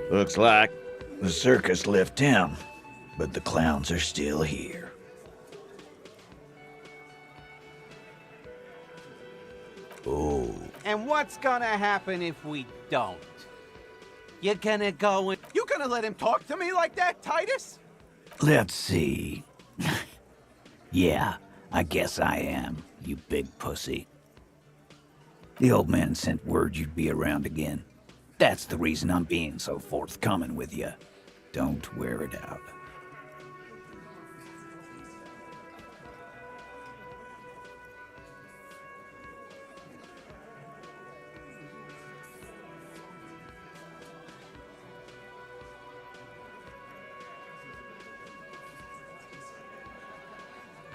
Looks like the circus left town, but the clowns are still here. Oh. And what's gonna happen if we don't? You're gonna go and... You gonna let him talk to me like that, Titus? Let's see. Yeah, I guess I am, you big pussy. The old man sent word you'd be around again. That's the reason I'm being so forthcoming with you. Don't wear it out.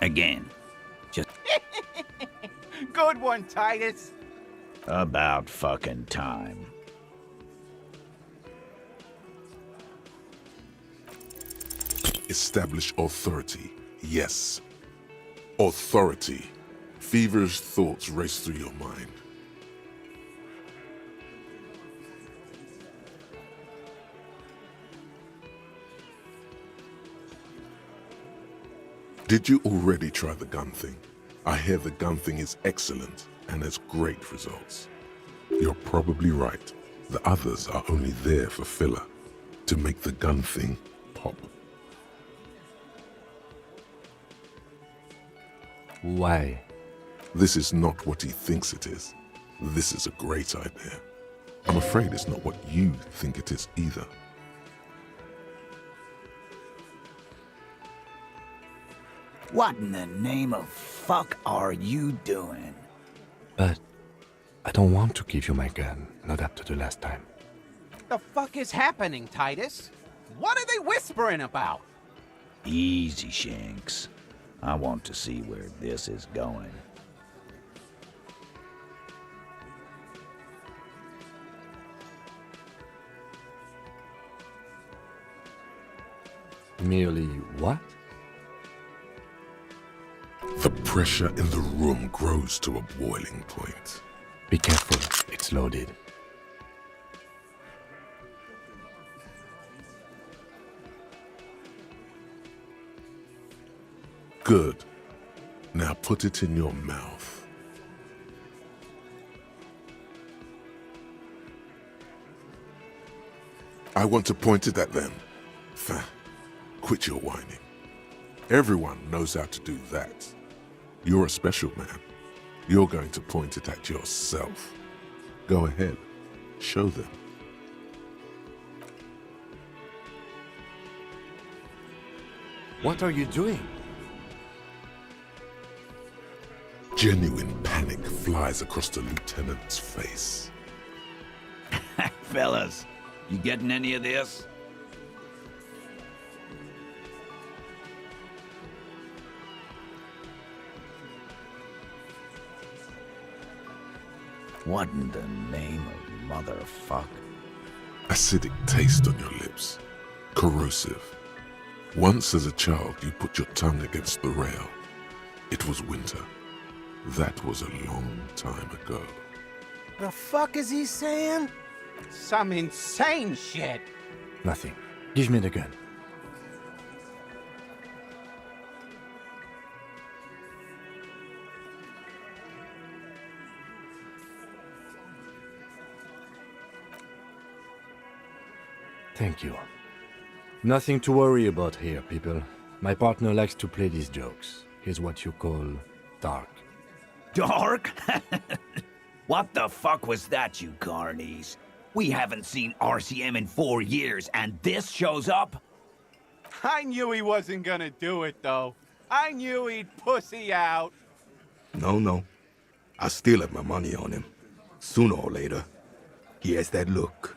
Again. Just Good one, Titus. about fucking time. Establish authority. Yes. Authority. Feverish thoughts race through your mind. Did you already try the gun thing? I hear the gun thing is excellent and has great results. You're probably right. The others are only there for filler, to make the gun thing pop. Why? This is not what he thinks it is. This is a great idea. I'm afraid it's not what you think it is either. What in the name of fuck are you doing? But I don't want to give you my gun, not after the last time. The fuck is happening, Titus? What are they whispering about? Easy, Shanks. I want to see where this is going. Merely what? The pressure in the room grows to a boiling point. Be careful, it's loaded. Good. Now put it in your mouth. I want to point it at them. Quit your whining. Everyone knows how to do that. You're a special man. You're going to point it at yourself. Go ahead. Show them. What are you doing? Genuine panic flies across the lieutenant's face. Fellas, you getting any of this? What in the name of motherfuck? Acidic taste on your lips. Corrosive. Once as a child you put your tongue against the rail. It was winter. That was a long time ago. The fuck is he saying? Some insane shit. Nothing. Give me the gun. Thank you. Nothing to worry about here, people. My partner likes to play these jokes. He's what you call dark. Dark? What the fuck was that, you carnies? We haven't seen RCM in 4 years, and this shows up? I knew he wasn't gonna do it, though. I knew he'd pussy out. No. I still have my money on him. Sooner or later, he has that look.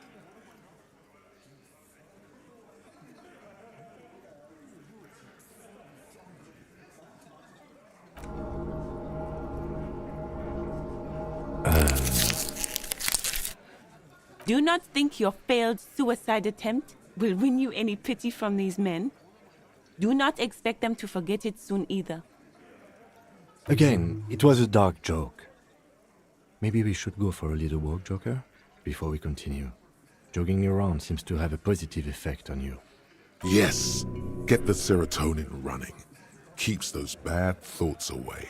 Do not think your failed suicide attempt will win you any pity from these men. Do not expect them to forget it soon either. Again, it was a dark joke. Maybe we should go for a little walk, Joker, before we continue. Jogging around seems to have a positive effect on you. Yes, get the serotonin running. Keeps those bad thoughts away.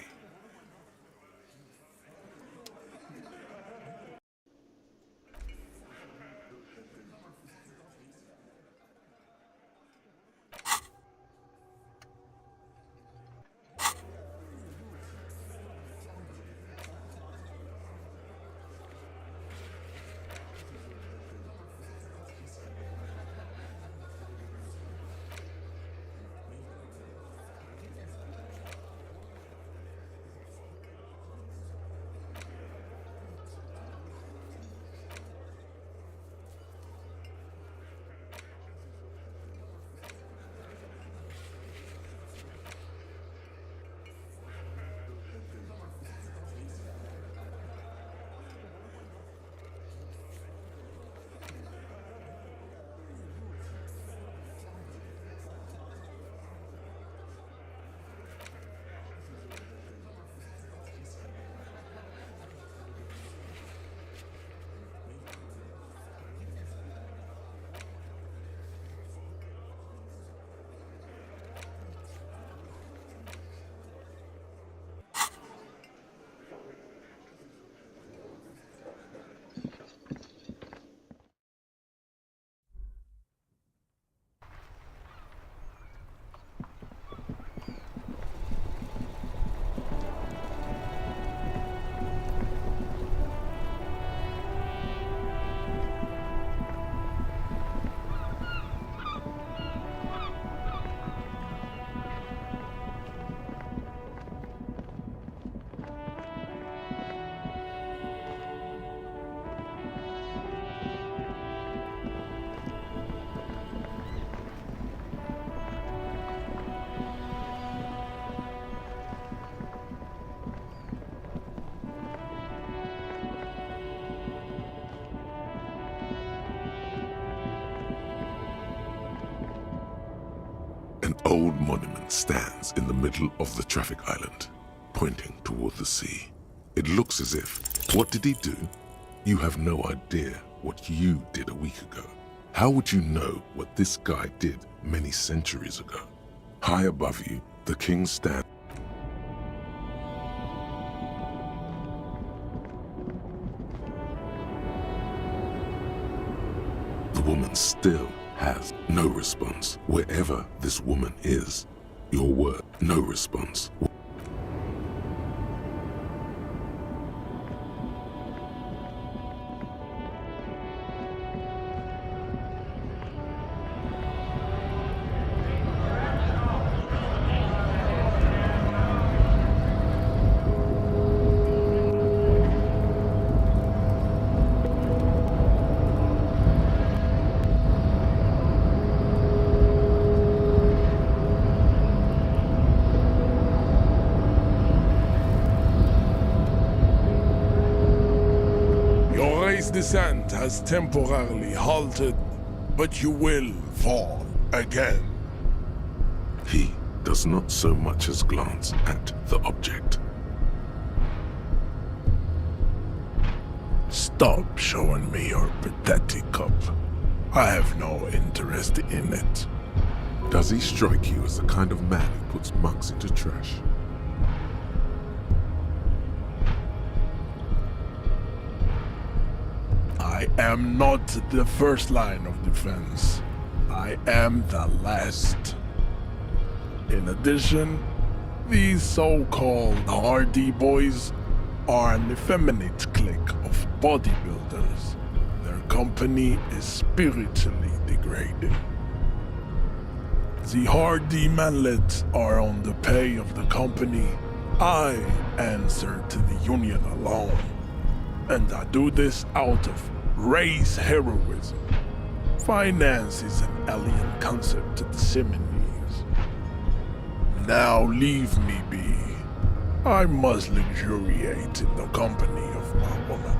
An old monument stands in the middle of the traffic island, pointing toward the sea. It looks as if, what did he do? You have no idea what you did a week ago. How would you know what this guy did many centuries ago? High above you, the king stands. The woman still has no response. Wherever this woman is, your word, no response. Descent has temporarily halted, but you will fall again. He does not so much as glance at the object. Stop showing me your pathetic cup. I have no interest in it. Does he strike you as the kind of man who puts mugs into trash? I am not the first line of defense. I am the last. In addition, these so-called Hardy Boys are an effeminate clique of bodybuilders. Their company is spiritually degrading. The Hardy manlets are on the pay of the company. I answer to the union alone. And I do this out of race heroism. Finance is an alien concept to the Seminoles. Now leave me be. I must luxuriate in the company of my woman.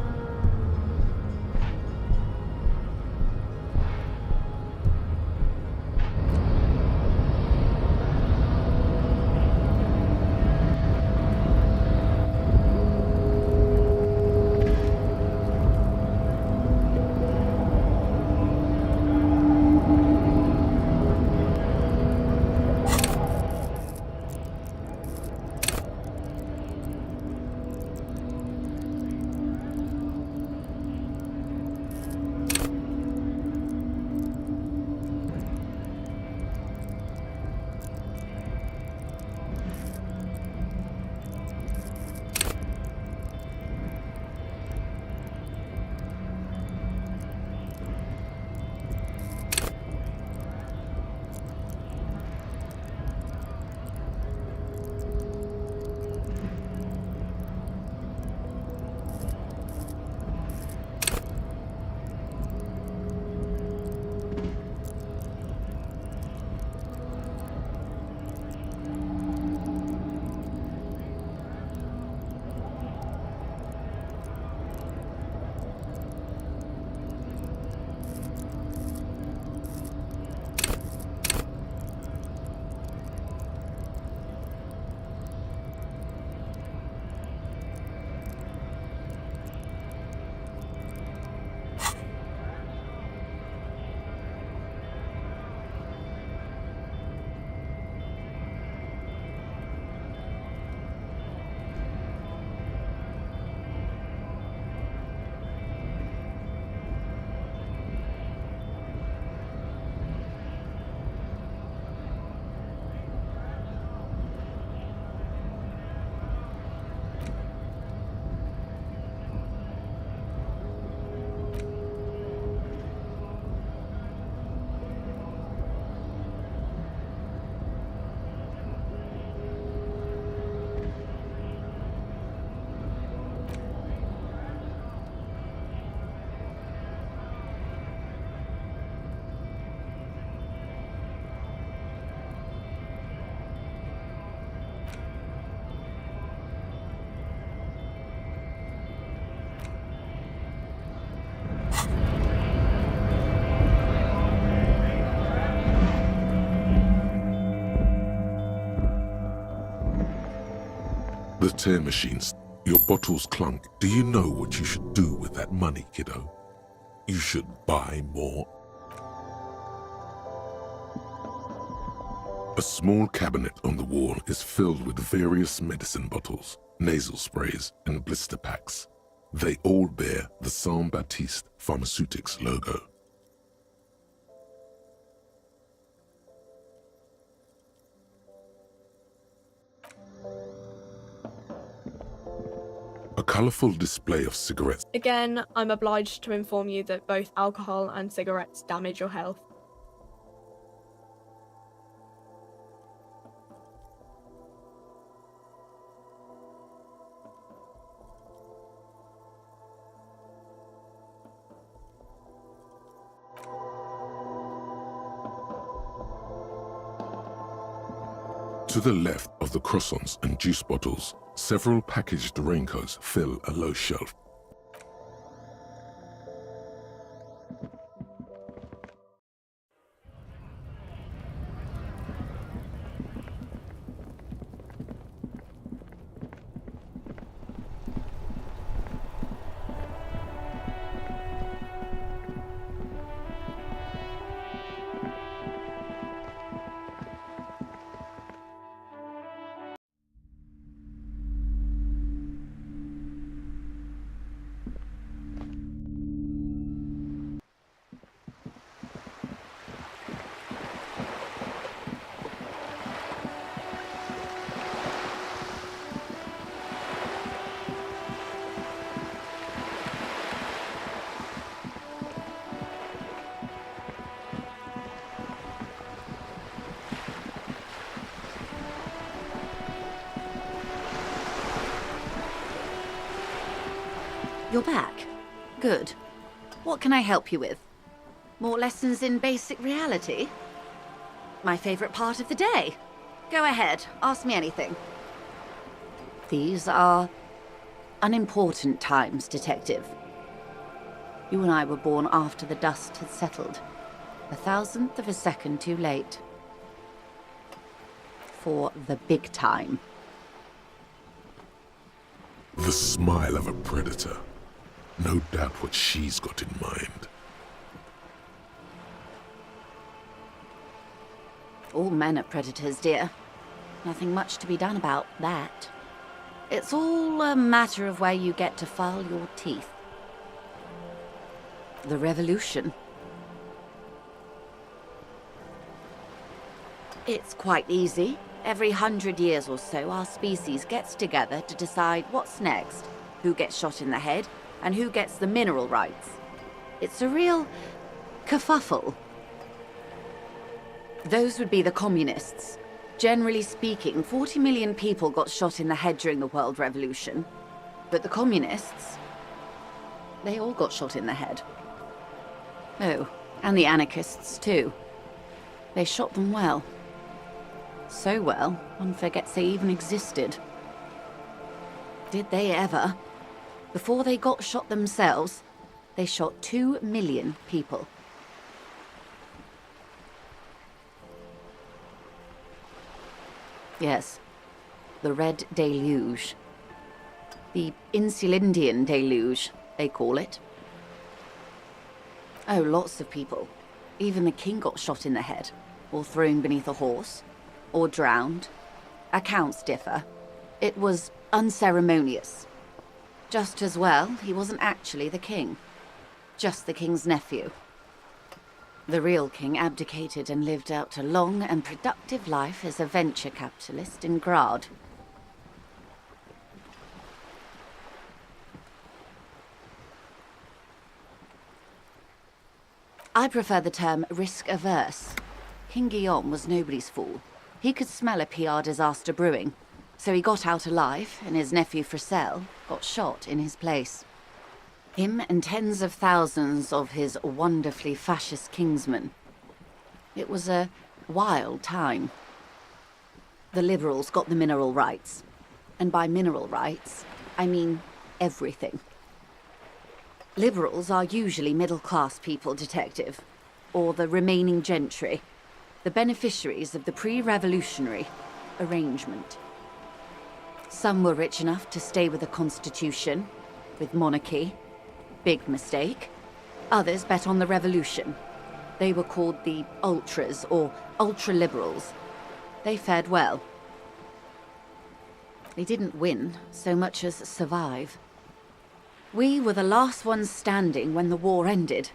The tear machines. Your bottles clunk. Do you know what you should do with that money, kiddo? You should buy more. A small cabinet on the wall is filled with various medicine bottles, nasal sprays, and blister packs. They all bear the Saint Baptiste Pharmaceutics logo. A colorful display of cigarettes. Again, I'm obliged to inform you that both alcohol and cigarettes damage your health. To the left of the croissants and juice bottles, several packaged raincoats fill a low shelf. You're back. Good. What can I help you with? More lessons in basic reality? My favorite part of the day. Go ahead, ask me anything. These are unimportant times, Detective. You and I were born after the dust had settled. 1,000th of a second too late. For the big time. The smile of a predator. No doubt what she's got in mind. All men are predators, dear. Nothing much to be done about that. It's all a matter of where you get to file your teeth. The revolution. It's quite easy. Every 100 years or so, our species gets together to decide what's next, who gets shot in the head, and who gets the mineral rights. It's a real kerfuffle. Those would be the communists. Generally speaking, 40 million people got shot in the head during the World Revolution. But the communists, they all got shot in the head. Oh, and the anarchists too. They shot them well. So well, one forgets they even existed. Did they ever? Before they got shot themselves, they shot 2 million people. Yes, the Red Deluge. The Insulindian Deluge, they call it. Oh, lots of people. Even the king got shot in the head, or thrown beneath a horse, or drowned. Accounts differ. It was unceremonious. Just as well, he wasn't actually the king. Just the king's nephew. The real king abdicated and lived out a long and productive life as a venture capitalist in Grad. I prefer the term risk-averse. King Guillaume was nobody's fool. He could smell a PR disaster brewing, so he got out alive, and his nephew Fricelle got shot in his place. Him and tens of thousands of his wonderfully fascist kingsmen. It was a wild time. The liberals got the mineral rights. And by mineral rights, I mean everything. Liberals are usually middle-class people, Detective, or the remaining gentry, the beneficiaries of the pre-revolutionary arrangement. Some were rich enough to stay with the Constitution, with monarchy. Big mistake. Others bet on the revolution. They were called the Ultras, or Ultra-Liberals. They fared well. They didn't win so much as survive. We were the last ones standing when the war ended.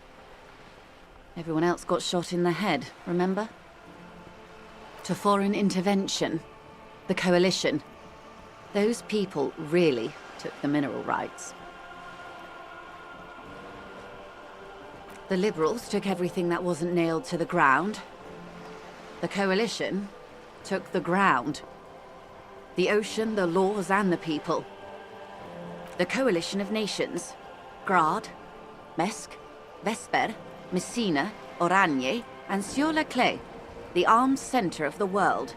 Everyone else got shot in the head, remember? To foreign intervention, the Coalition. Those people really took the mineral rights. The Liberals took everything that wasn't nailed to the ground. The Coalition took the ground. The ocean, the laws, and the people. The Coalition of Nations, Grad, Mesk, Vesper, Messina, Oranje, and Sur-la-Clay, the armed center of the world.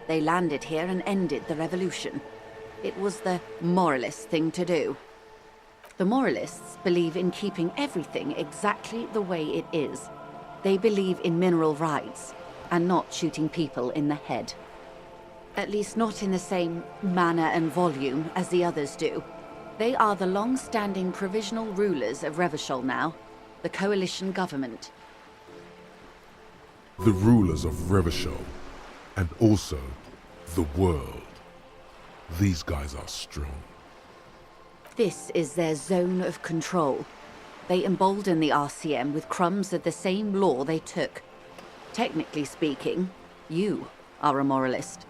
They landed here and ended the revolution. It was the moralist thing to do. The moralists believe in keeping everything exactly the way it is. They believe in mineral rights, and not shooting people in the head. At least not in the same manner and volume as the others do. They are the long-standing provisional rulers of Revachol now, the coalition government. The rulers of Revachol, and also the world. These guys are strong. This is their zone of control. They embolden the RCM with crumbs of the same law they took. Technically speaking, you are a moralist.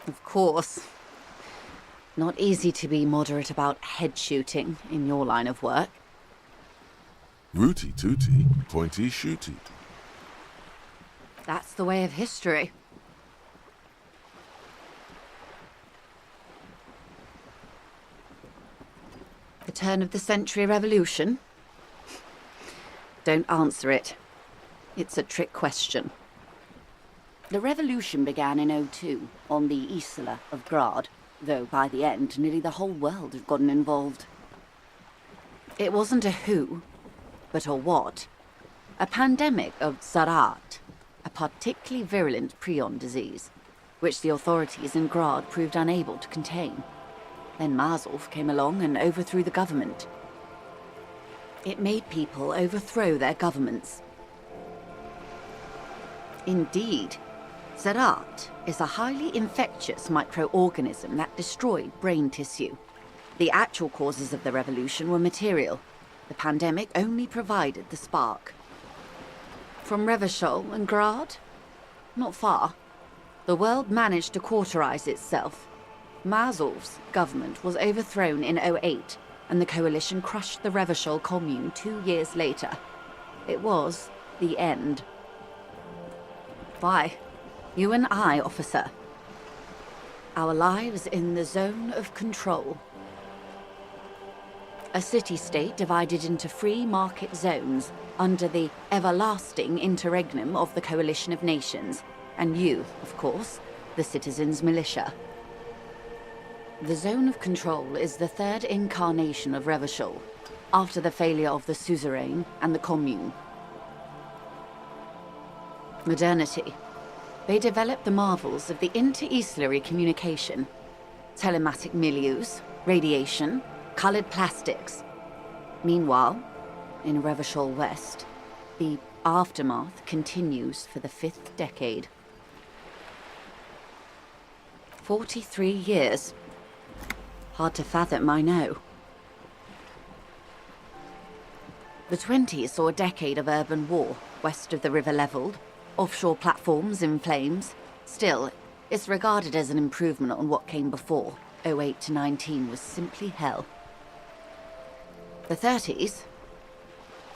Of course. Not easy to be moderate about head shooting in your line of work. Rooty tooty, pointy shooty. That's the way of history. The turn of the century revolution? Don't answer it. It's a trick question. The revolution began in '02 on the Isla of Grad, though by the end, nearly the whole world had gotten involved. It wasn't a who, but a what. A pandemic of Zarat, a particularly virulent prion disease, which the authorities in Grad proved unable to contain. Then Mazov came along and overthrew the government. It made people overthrow their governments. Indeed, Zarat is a highly infectious microorganism that destroyed brain tissue. The actual causes of the revolution were material. The pandemic only provided the spark. From Revachol and Grad? Not far. The world managed to cauterize itself. Mazov's government was overthrown in '08, and the coalition crushed the Revachol commune 2 years later. It was the end. Why? You and I, officer. Our lives in the zone of control. A city-state divided into free market zones under the everlasting interregnum of the Coalition of Nations, and you, of course, the citizens' militia. The zone of control is the third incarnation of Revachol, after the failure of the suzerain and the commune. Modernity. They developed the marvels of the inter-Islary communication, telematic milieus, radiation, colored plastics. Meanwhile, in Revachol West, the aftermath continues for the 5th decade. 43 years. Hard to fathom, I know. The 20s saw a decade of urban war, west of the river leveled, offshore platforms in flames. Still, it's regarded as an improvement on what came before. '08 to '19 was simply hell. The 30s?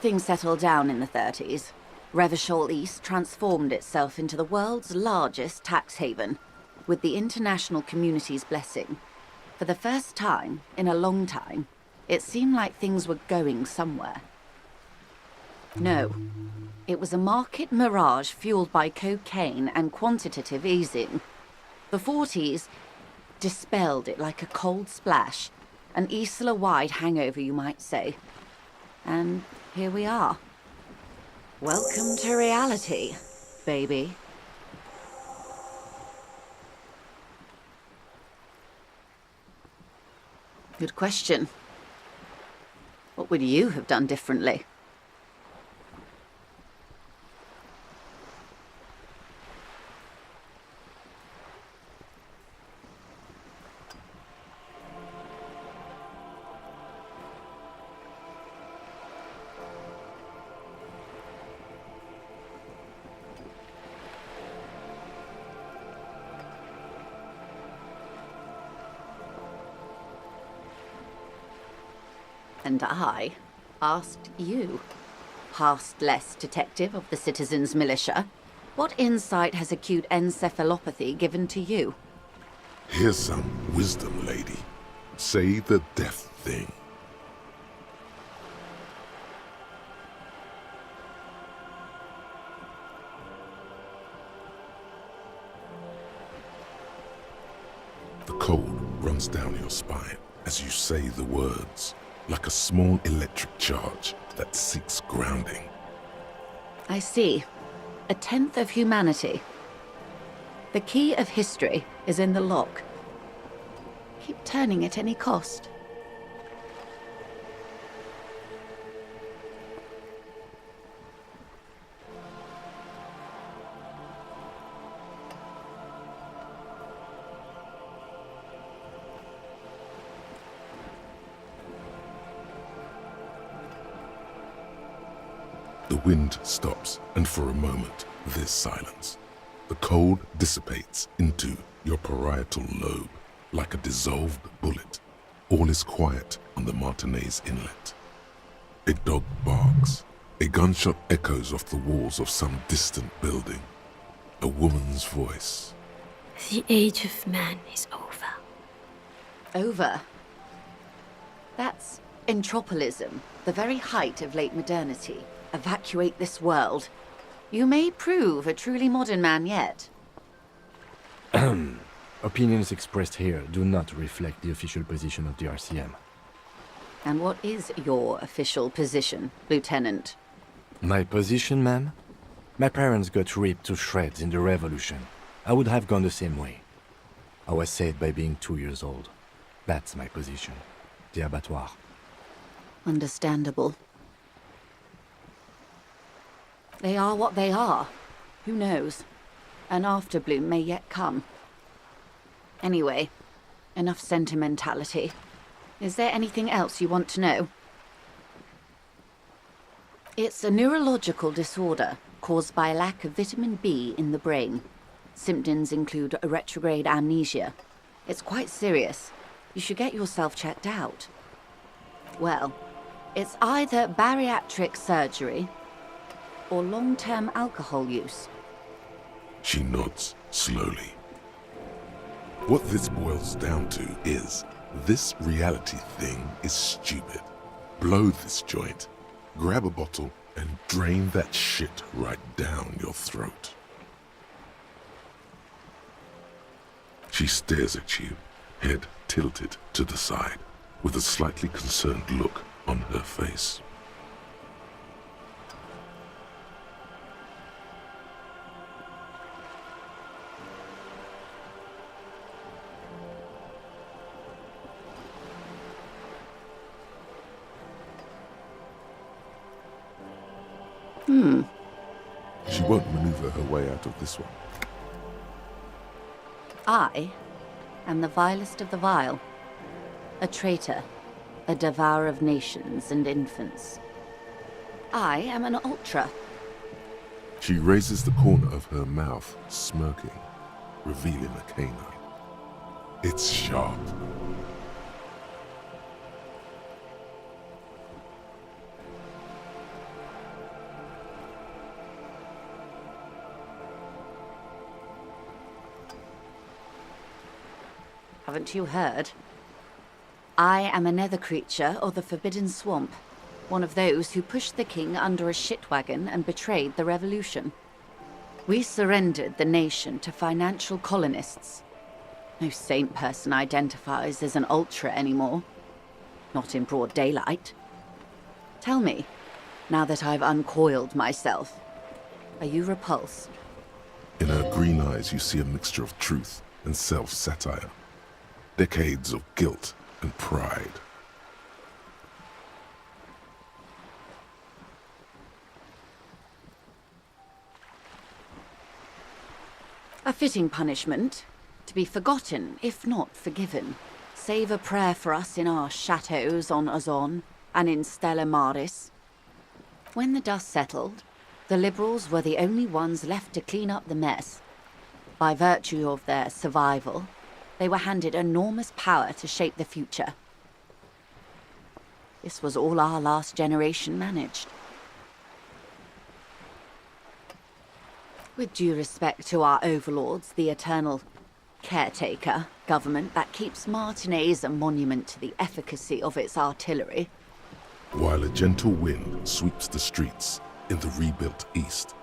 Things settled down in the 30s. Revachol East transformed itself into the world's largest tax haven, with the international community's blessing. For the first time in a long time, it seemed like things were going somewhere. No. It was a market mirage fueled by cocaine and quantitative easing. The 40s, dispelled it like a cold splash. An Isla-wide hangover, you might say. And here we are. Welcome to reality, baby. Good question. What would you have done differently? And I asked you, past-less detective of the Citizens Militia, what insight has acute encephalopathy given to you? Here's some wisdom, lady. Say the death thing. The cold runs down your spine as you say the words, like a small electric charge that seeks grounding. I see. A tenth of humanity. The key of history is in the lock. Keep turning at any cost. The wind stops, and for a moment, there's silence. The cold dissipates into your parietal lobe, like a dissolved bullet. All is quiet on the Martinez Inlet. A dog barks. A gunshot echoes off the walls of some distant building. A woman's voice. The age of man is over. Over? That's entropolism, the very height of late modernity. Evacuate this world. You may prove a truly modern man yet. Opinions expressed here do not reflect the official position of the RCM. And what is your official position, Lieutenant? My position, ma'am? My parents got ripped to shreds in the revolution. I would have gone the same way. I was saved by being 2 years old. That's my position. The abattoir. Understandable. They are what they are. Who knows? An afterbloom may yet come. Anyway, enough sentimentality. Is there anything else you want to know? It's a neurological disorder caused by a lack of vitamin B in the brain. Symptoms include a retrograde amnesia. It's quite serious. You should get yourself checked out. Well, it's either bariatric surgery or long-term alcohol use. She nods slowly. What this boils down to is, this reality thing is stupid. Blow this joint, grab a bottle, and drain that shit right down your throat. She stares at you, head tilted to the side, with a slightly concerned look on her face. She won't maneuver her way out of this one. I am the vilest of the vile. A traitor, a devourer of nations and infants. I am an ultra. She raises the corner of her mouth, smirking, revealing a canine. It's sharp. Haven't you heard? I am a nether creature of the Forbidden Swamp. One of those who pushed the king under a shit wagon and betrayed the revolution. We surrendered the nation to financial colonists. No saint person identifies as an ultra anymore. Not in broad daylight. Tell me, now that I've uncoiled myself, are you repulsed? In her green eyes, you see a mixture of truth and self-satire. Decades of guilt and pride. A fitting punishment, to be forgotten, if not forgiven. Save a prayer for us in our chateaus on Ozon and in Stella Maris. When the dust settled, the Liberals were the only ones left to clean up the mess. By virtue of their survival, they were handed enormous power to shape the future. This was all our last generation managed. With due respect to our overlords, the eternal caretaker government that keeps Martinez a monument to the efficacy of its artillery. While a gentle wind sweeps the streets in the rebuilt east,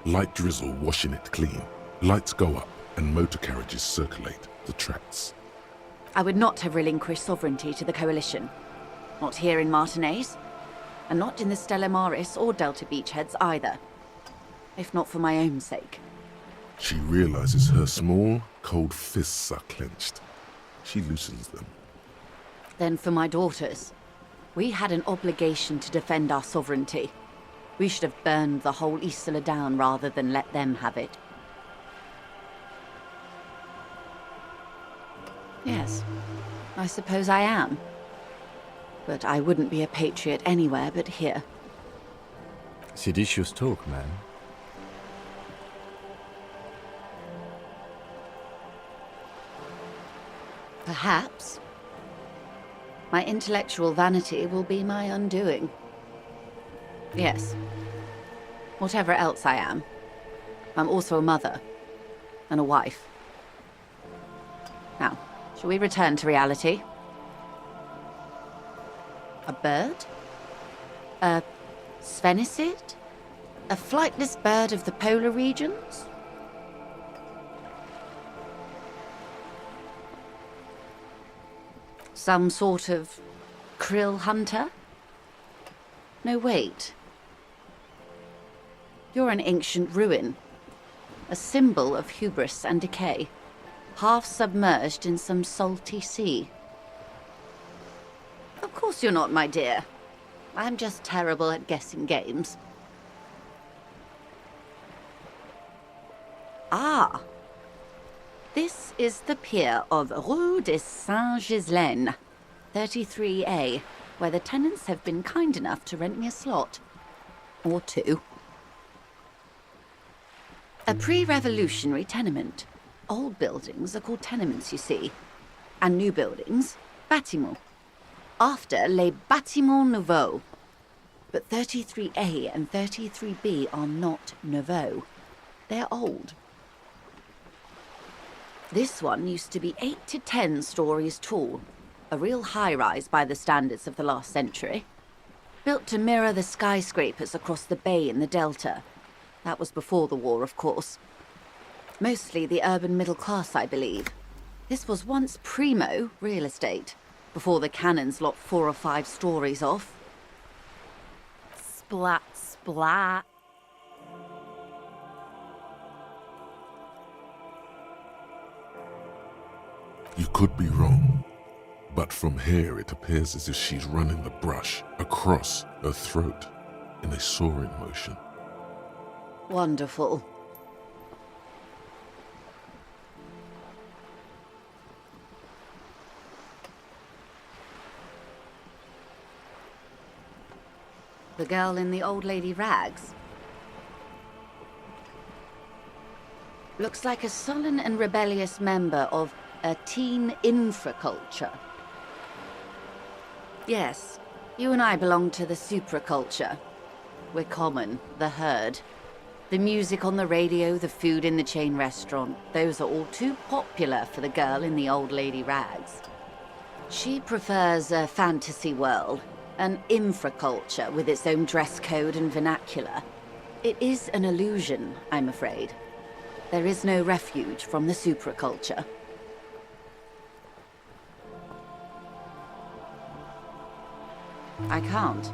light drizzle washing it clean, lights go up and motor carriages circulate the tracks. I would not have relinquished sovereignty to the Coalition. Not here in Martinez, and not in the Stella Maris or Delta Beachheads either. If not for my own sake. She realizes her small, cold fists are clenched. She loosens them. Then for my daughters. We had an obligation to defend our sovereignty. We should have burned the whole Isla down rather than let them have it. Yes, I suppose I am. But I wouldn't be a patriot anywhere but here. Seditious talk, man. Perhaps. My intellectual vanity will be my undoing. Yes. Whatever else I am, I'm also a mother and a wife. Now, shall we return to reality? A bird? A sphenicid? A flightless bird of the polar regions? Some sort of krill hunter? No, wait. You're an ancient ruin. A symbol of hubris and decay. Half submerged in some salty sea. Of course you're not, my dear. I'm just terrible at guessing games. Ah! This is the pier of Rue de Saint-Ghislaine, 33A, where the tenants have been kind enough to rent me a slot. Or two. A pre-revolutionary tenement. Old buildings are called tenements, you see. And new buildings, bâtiments. After les bâtiments nouveaux. But 33A and 33B are not nouveaux. They're old. This one used to be 8 to 10 stories tall, a real high-rise by the standards of the last century. Built to mirror the skyscrapers across the bay in the Delta. That was before the war, of course. Mostly the urban middle class, I believe. This was once primo real estate, before the cannons lopped 4 or 5 stories off. Splat, splat. You could be wrong, but from here it appears as if she's running the brush across her throat in a soaring motion. Wonderful. The girl in the old lady rags. Looks like a sullen and rebellious member of a teen infraculture. Yes, you and I belong to the supraculture. We're common, the herd. The music on the radio, the food in the chain restaurant, those are all too popular for the girl in the old lady rags. She prefers a fantasy world, an infraculture with its own dress code and vernacular. It is an illusion, I'm afraid. There is no refuge from the supraculture. I can't.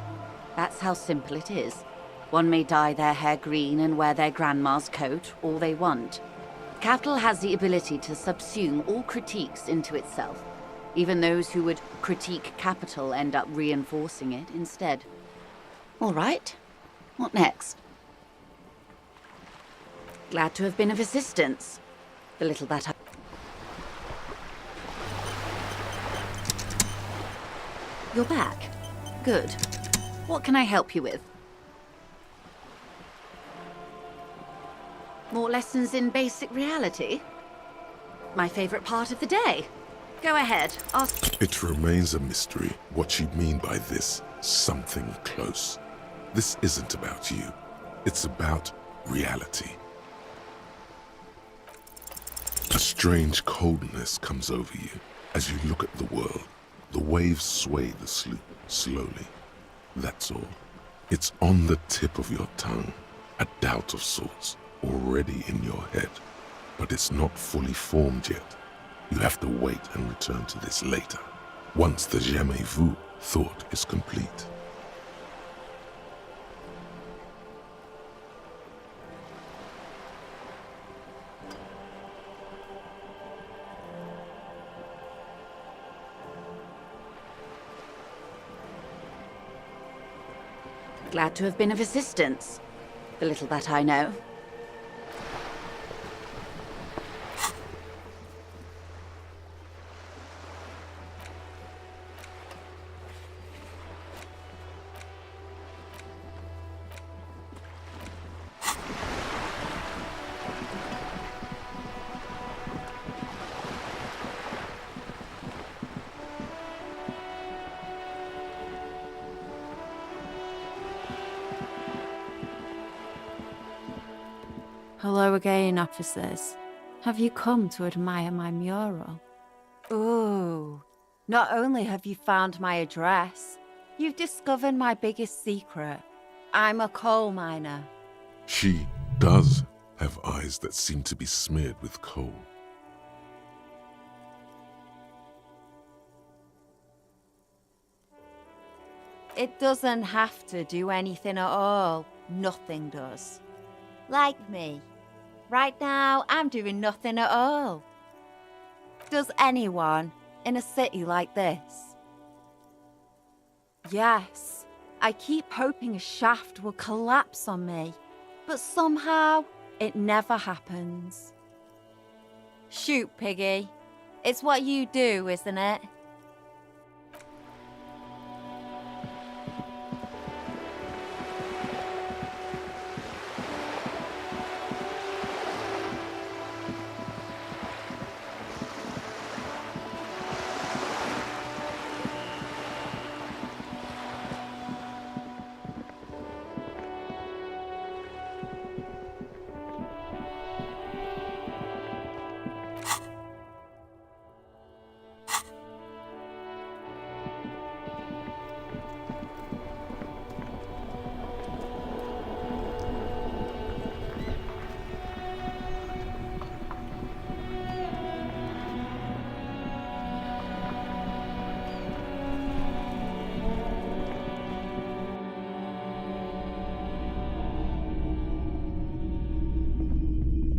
That's how simple it is. One may dye their hair green and wear their grandma's coat all they want. Capital has the ability to subsume all critiques into itself. Even those who would critique capital end up reinforcing it instead. All right. What next? Glad to have been of assistance. The little that I... You're back. Good. What can I help you with? More lessons in basic reality? My favorite part of the day. Go ahead, ask... It remains a mystery what you mean by this something close. This isn't about you. It's about reality. A strange coldness comes over you as you look at the world. The waves sway the sloop slowly. That's all. It's on the tip of your tongue, a doubt of sorts, already in your head. But it's not fully formed yet. You have to wait and return to this later, once the jamais vu thought is complete. Glad to have been of assistance. The little that I know. Hello again, officers. Have you come to admire my mural? Ooh, not only have you found my address, you've discovered my biggest secret. I'm a coal miner. She does have eyes that seem to be smeared with coal. It doesn't have to do anything at all. Nothing does. Like me. Right now, I'm doing nothing at all. Does anyone in a city like this? Yes, I keep hoping a shaft will collapse on me, but somehow it never happens. Shoot, Piggy. It's what you do, isn't it?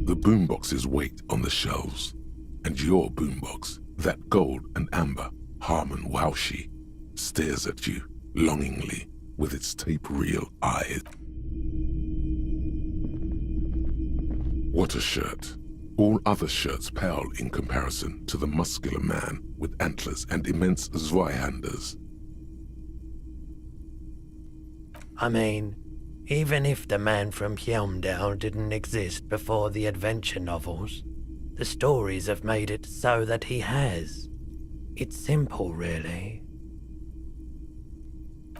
The boomboxes wait on the shelves, and your boombox, that gold and amber Harmon Waushi, stares at you longingly with its tape-reel eyes. What a shirt. All other shirts pale in comparison to the muscular man with antlers and immense Zweihanders. I mean, even if the man from Hjelmdal didn't exist before the adventure novels, the stories have made it so that he has. It's simple, really.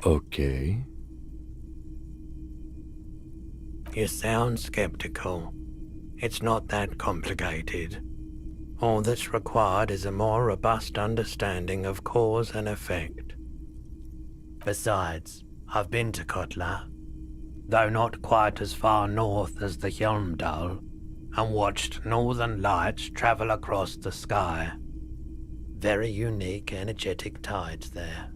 Okay. You sound skeptical. It's not that complicated. All that's required is a more robust understanding of cause and effect. Besides, I've been to Kotla, though not quite as far north as the Hjelmdal, and watched northern lights travel across the sky. Very unique, energetic tides there.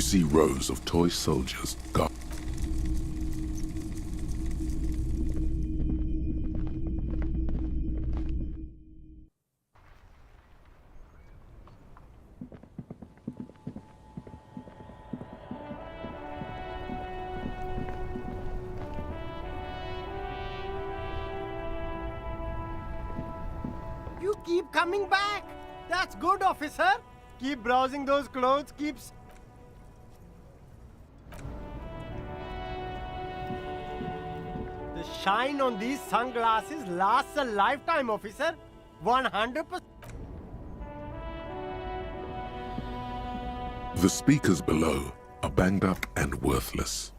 see rows of toy soldiers guard. You keep coming back. That's good, officer. Keep browsing those clothes, keeps... The shine on these sunglasses lasts a lifetime, officer. 100%. The speakers below are banged up and worthless.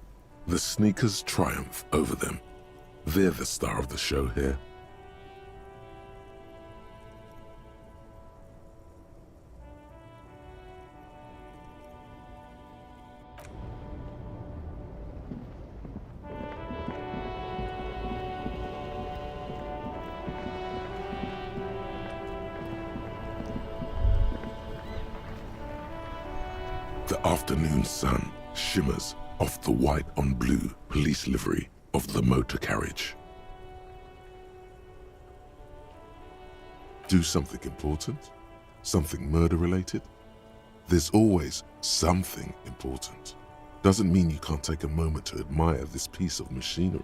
The sneakers triumph over them. They're the star of the show here. The afternoon sun shimmers off the white on blue police livery of the motor carriage. Do something important? Something murder-related? There's always something important. Doesn't mean you can't take a moment to admire this piece of machinery.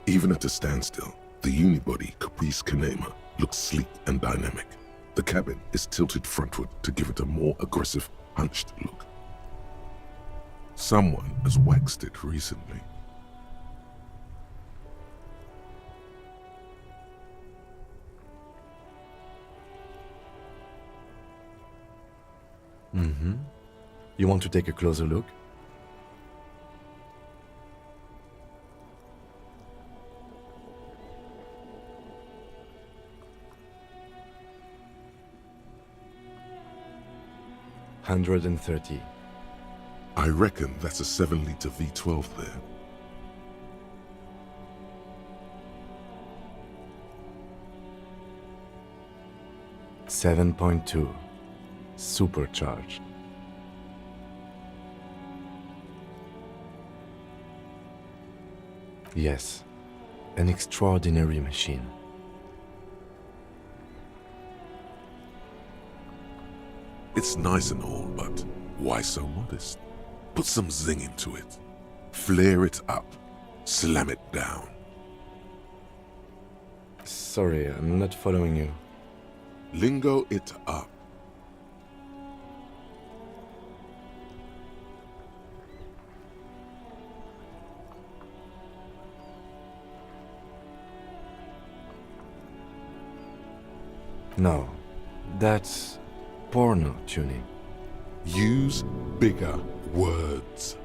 Even at a standstill, the unibody Caprice Kanema looks sleek and dynamic. The cabin is tilted frontward to give it a more aggressive, hunched look. Someone has waxed it recently. Mm-hmm. You want to take a closer look? $130. I reckon that's a 7-liter V12 there. $7.2. Supercharged. Yes, an extraordinary machine. It's nice and all, but why so modest? Put some zing into it. Flare it up. Slam it down. Sorry, I'm not following you. Lingo it up. No, that's porno tuning. Use bigger words.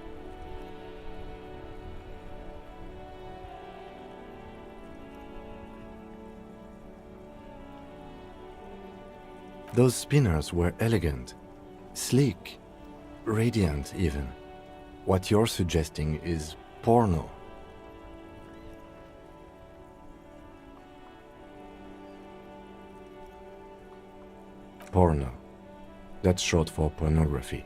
Those spinners were elegant, sleek, radiant even. What you're suggesting is porno. Porno. That's short for pornography.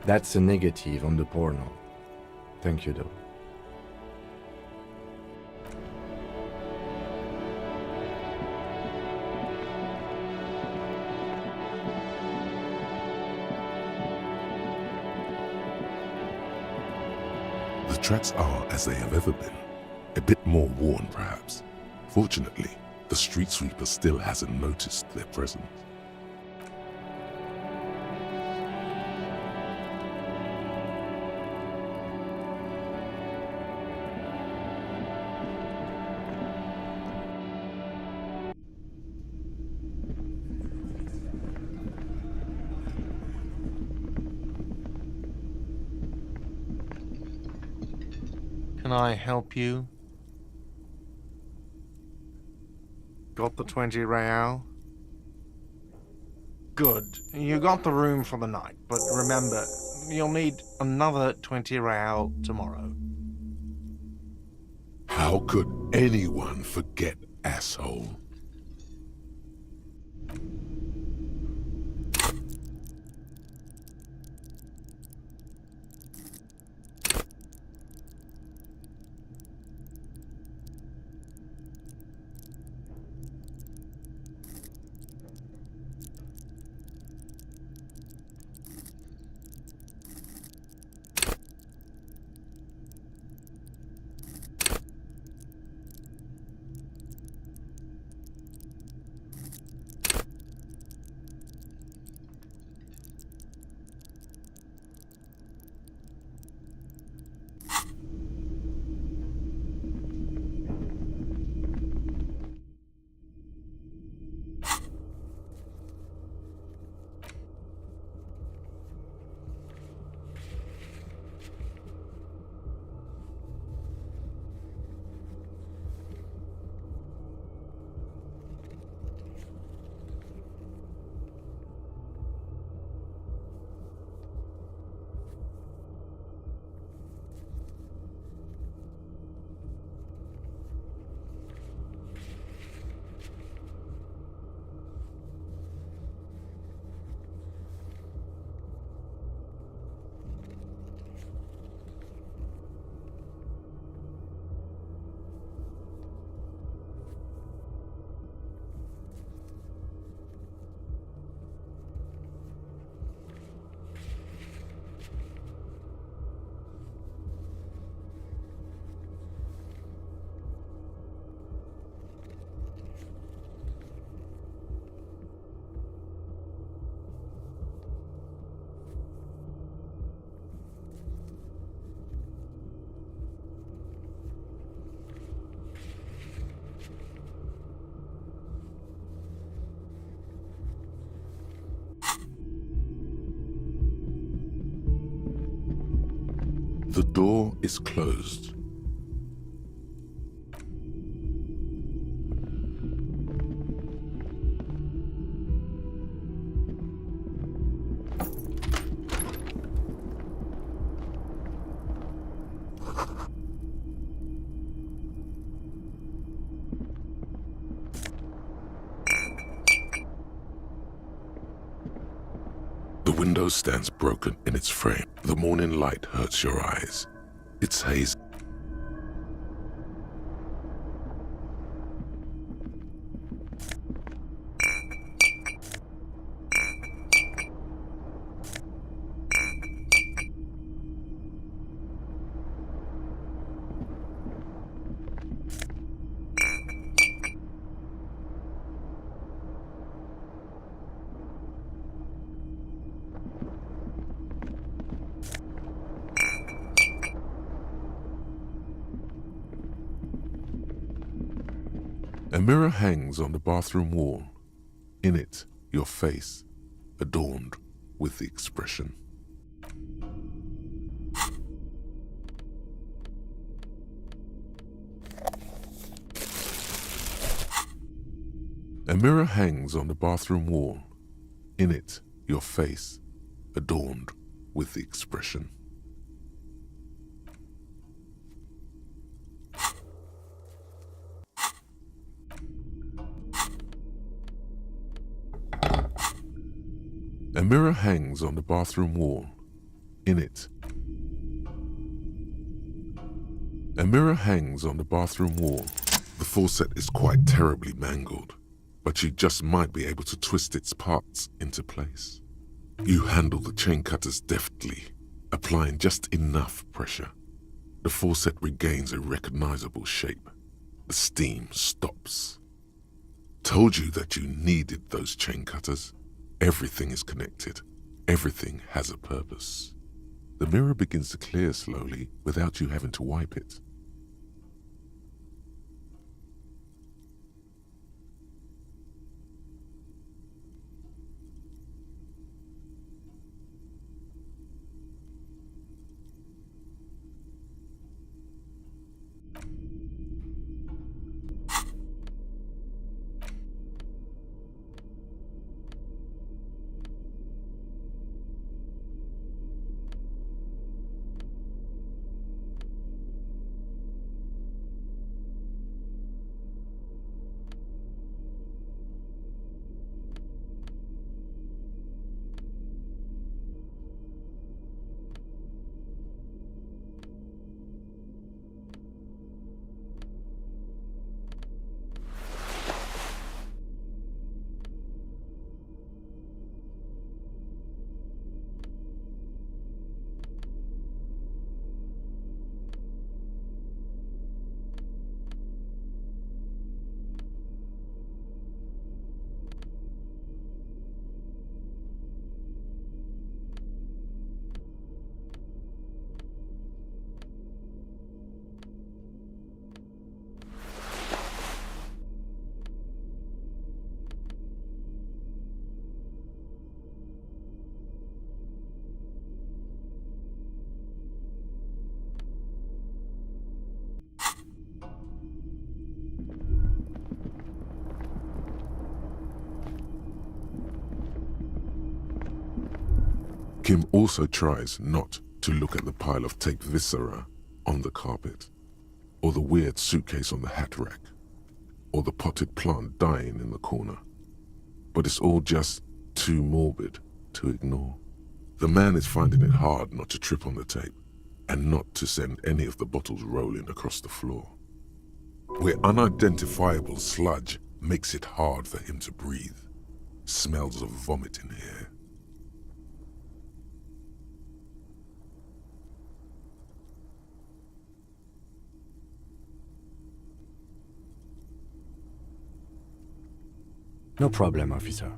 That's a negative on the porno. Thank you, though. The tracks are as they have ever been. A bit more worn, perhaps. Fortunately, the street sweeper still hasn't noticed their presence. Can I help you? Got the 20 real? Good. You got the room for the night, but remember, you'll need another 20 real tomorrow. How could anyone forget asshole. The door is closed. The window stands broken in its frame. The morning light hurts your eyes. It's haze. A mirror hangs on the bathroom wall. In it, your face, adorned with the expression. A mirror hangs on the bathroom wall. In it, your face, adorned with the expression. A mirror hangs on the bathroom wall. In it. A mirror hangs on the bathroom wall. The faucet is quite terribly mangled, but you just might be able to twist its parts into place. You handle the chain cutters deftly, applying just enough pressure. The faucet regains a recognizable shape. The steam stops. Told you that you needed those chain cutters. Everything is connected. Everything has a purpose. The mirror begins to clear slowly without you having to wipe it. Kim also tries not to look at the pile of tape viscera on the carpet, or the weird suitcase on the hat rack, or the potted plant dying in the corner. But it's all just too morbid to ignore. The man is finding it hard not to trip on the tape, and not to send any of the bottles rolling across the floor, where unidentifiable sludge makes it hard for him to breathe. Smells of vomit in here. No problem, officer.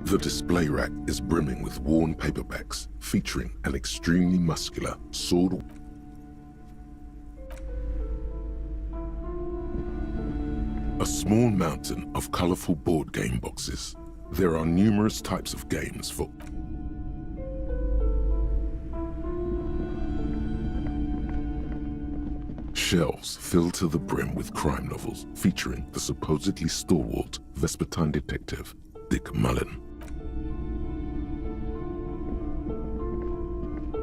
The display rack is brimming with worn paperbacks featuring an extremely muscular sword. A small mountain of colorful board game boxes. There are numerous types of games for shelves filled to the brim with crime novels featuring the supposedly stalwart Vespertine detective Dick Mullen.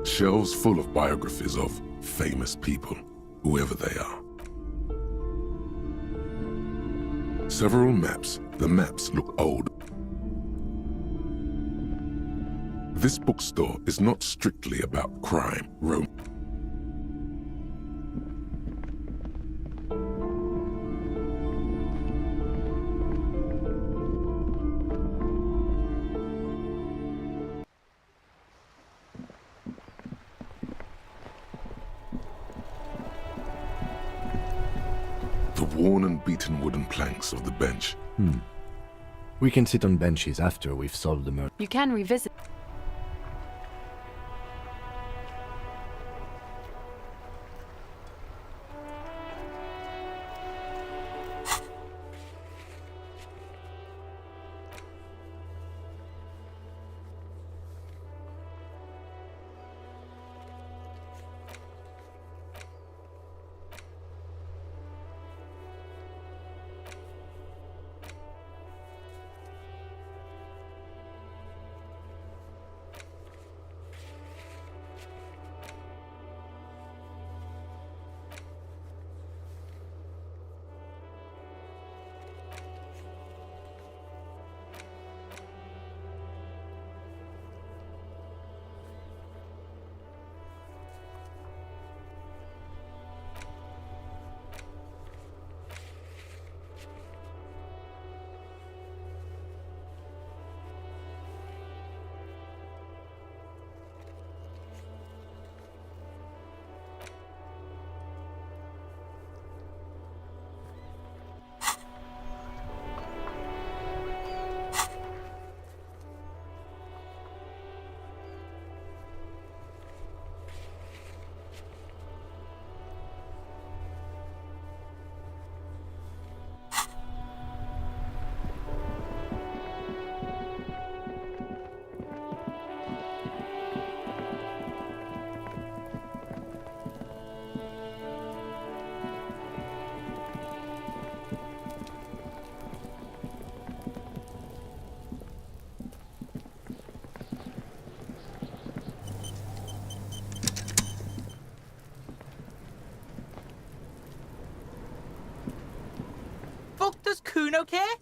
Shelves full of biographies of famous people, whoever they are. Several maps. The maps look old. This bookstore is not strictly about crime, romance. The worn and beaten wooden planks of the bench. We can sit on benches after we've solved the murder. You can revisit. Fuck does Kuno care?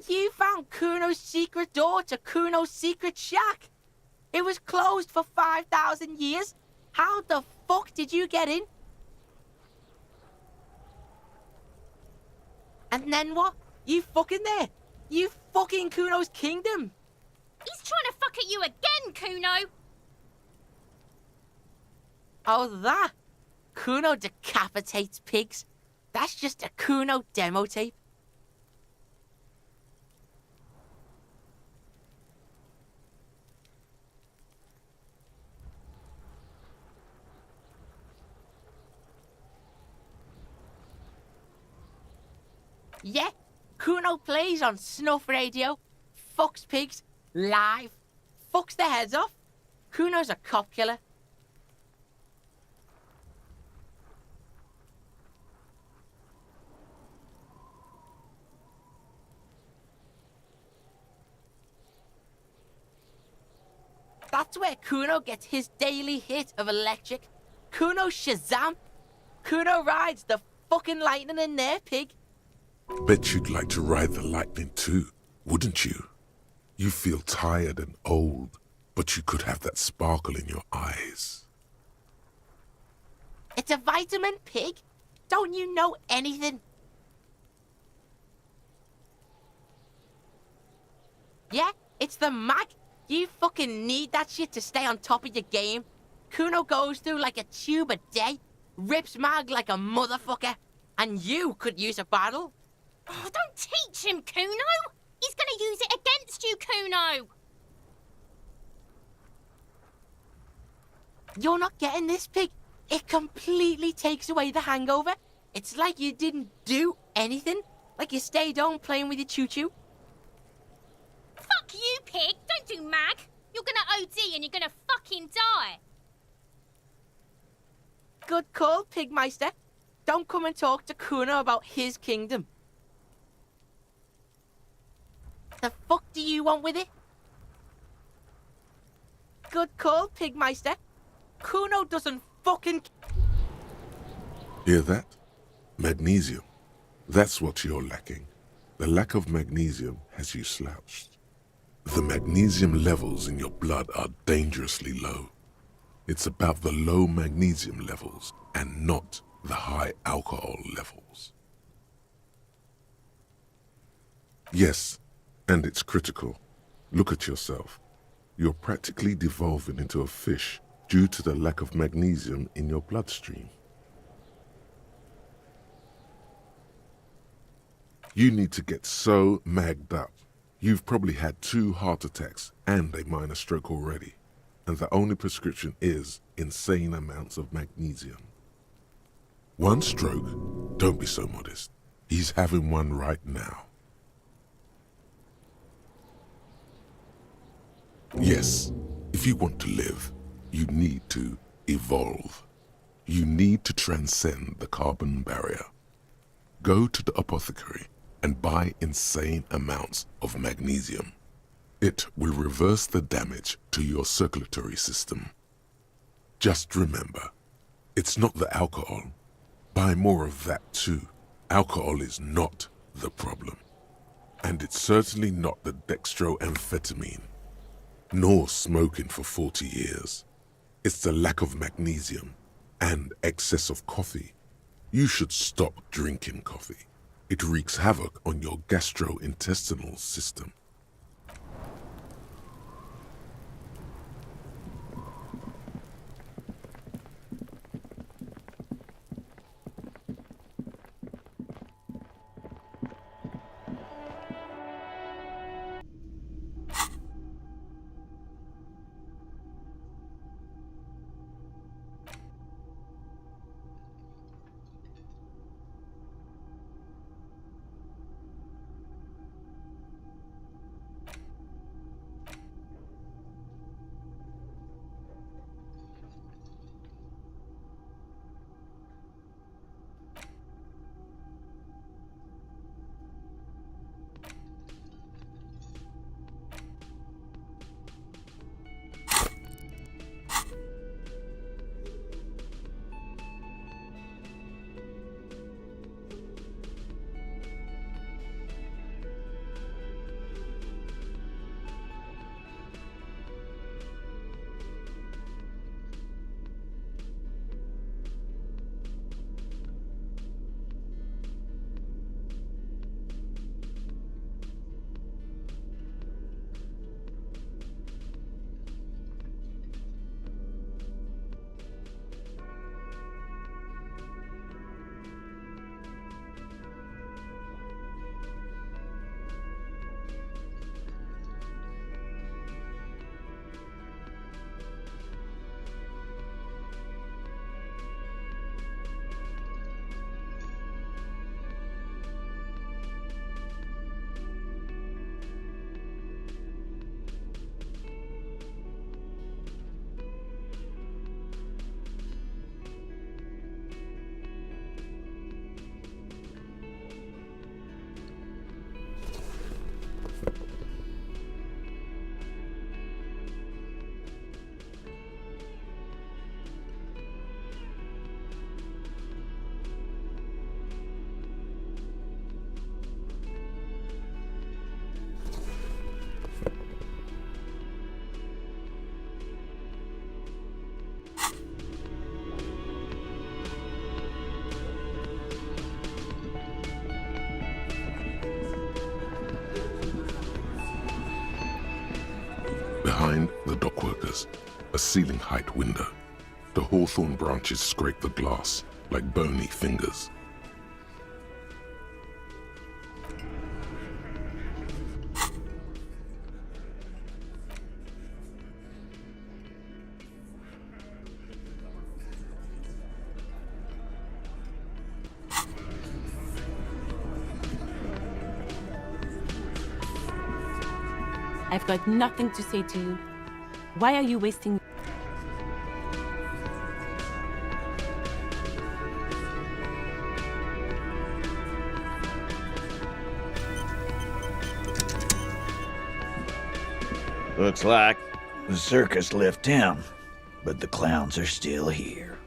You found Kuno's secret door to Kuno's secret shack. It was closed for 5,000 years. How the fuck did you get in? And then what? You fucking there? You fucking Kuno's kingdom. He's trying to fuck at you again, Kuno! Oh, that? Kuno decapitates pigs. That's just a Kuno demo tape. Yeah, Kuno plays on Snuff Radio, fucks pigs, live, fucks their heads off. Kuno's a cop killer. That's where Kuno gets his daily hit of electric. Kuno Shazam. Kuno rides the fucking lightning in their pig. Bet you'd like to ride the lightning too, wouldn't you? You feel tired and old, but you could have that sparkle in your eyes. It's a vitamin pig. Don't you know anything? Yeah, it's the mag. You fucking need that shit to stay on top of your game. Kuno goes through like a tube a day, rips mag like a motherfucker, and you could use a battle. Oh, don't teach him, Kuno! He's gonna use it against you, Kuno! You're not getting this, pig. It completely takes away the hangover. It's like you didn't do anything. Like you stayed home playing with your choo-choo. Fuck you, pig! Don't do mag! You're gonna OD and you're gonna fucking die! Good call, Pigmeister. Don't come and talk to Kuno about his kingdom. The fuck do you want with it? Good call, Pigmeister. Kuno doesn't fucking... Hear that? Magnesium. That's what you're lacking. The lack of magnesium has you slouched. The magnesium levels in your blood are dangerously low. It's about the low magnesium levels and not the high alcohol levels. Yes, and it's critical. Look at yourself. You're practically devolving into a fish due to the lack of magnesium in your bloodstream. You need to get so magged up. You've probably had 2 heart attacks and a minor stroke already, and the only prescription is insane amounts of magnesium. 1 stroke? Don't be so modest. He's having one right now. Yes, if you want to live, you need to evolve. You need to transcend the carbon barrier. Go to the apothecary and buy insane amounts of magnesium. It will reverse the damage to your circulatory system. Just remember, it's not the alcohol. Buy more of that too. Alcohol is not the problem. And it's certainly not the dextroamphetamine, nor smoking for 40 years. It's the lack of magnesium and excess of coffee. You should stop drinking coffee. It wreaks havoc on your gastrointestinal system. features a ceiling height window. The hawthorn branches scrape the glass like bony fingers. I've got nothing to say to you. Why are you wasting... Looks like the circus left town, but the clowns are still here.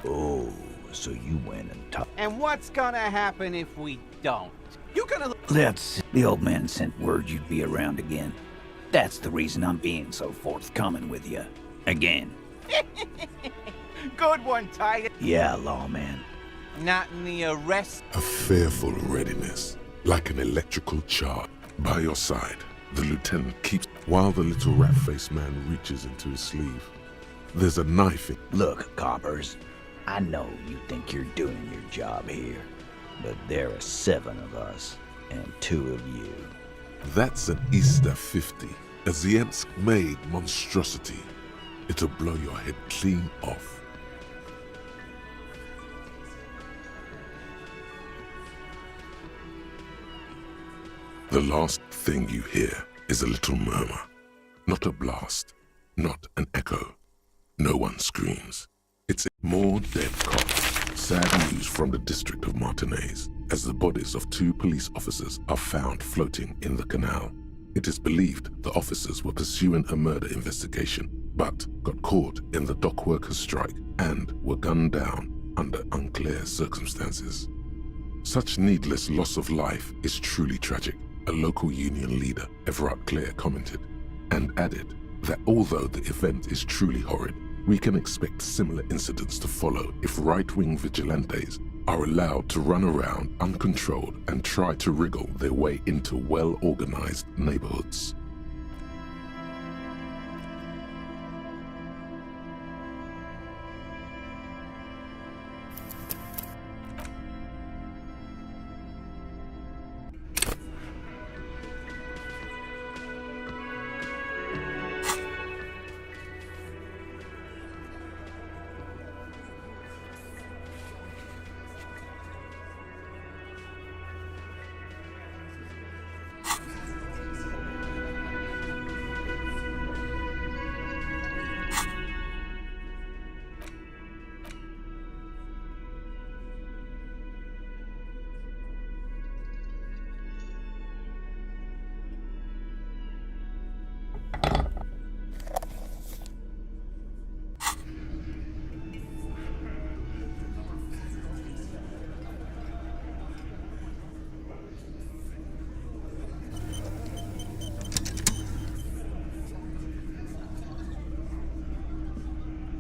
Oh, so you went and talked. And what's gonna happen if we don't? You gonna... The old man sent word you'd be around again. That's the reason I'm being so forthcoming with you. Again. Good one, Titus. Yeah, lawman. Not in the arrest. A fearful readiness, like an electrical charge. By your side, the lieutenant keeps... While the little rat-faced man reaches into his sleeve, there's a knife in... Look, coppers, I know you think you're doing your job here, but there are 7 of us, and 2 of you. That's an Easter 50, a Ziemsk-made monstrosity. It'll blow your head clean off. The last thing you hear is a little murmur. Not a blast, not an echo. No one screams. It's more dead cops. Sad news from the district of Martinez, as the bodies of 2 police officers are found floating in the canal. It is believed the officers were pursuing a murder investigation, but got caught in the dock workers' strike and were gunned down under unclear circumstances. Such needless loss of life is truly tragic, a local union leader, Everard Clare, commented, and added that although the event is truly horrid, we can expect similar incidents to follow if right-wing vigilantes are allowed to run around uncontrolled and try to wriggle their way into well-organized neighborhoods.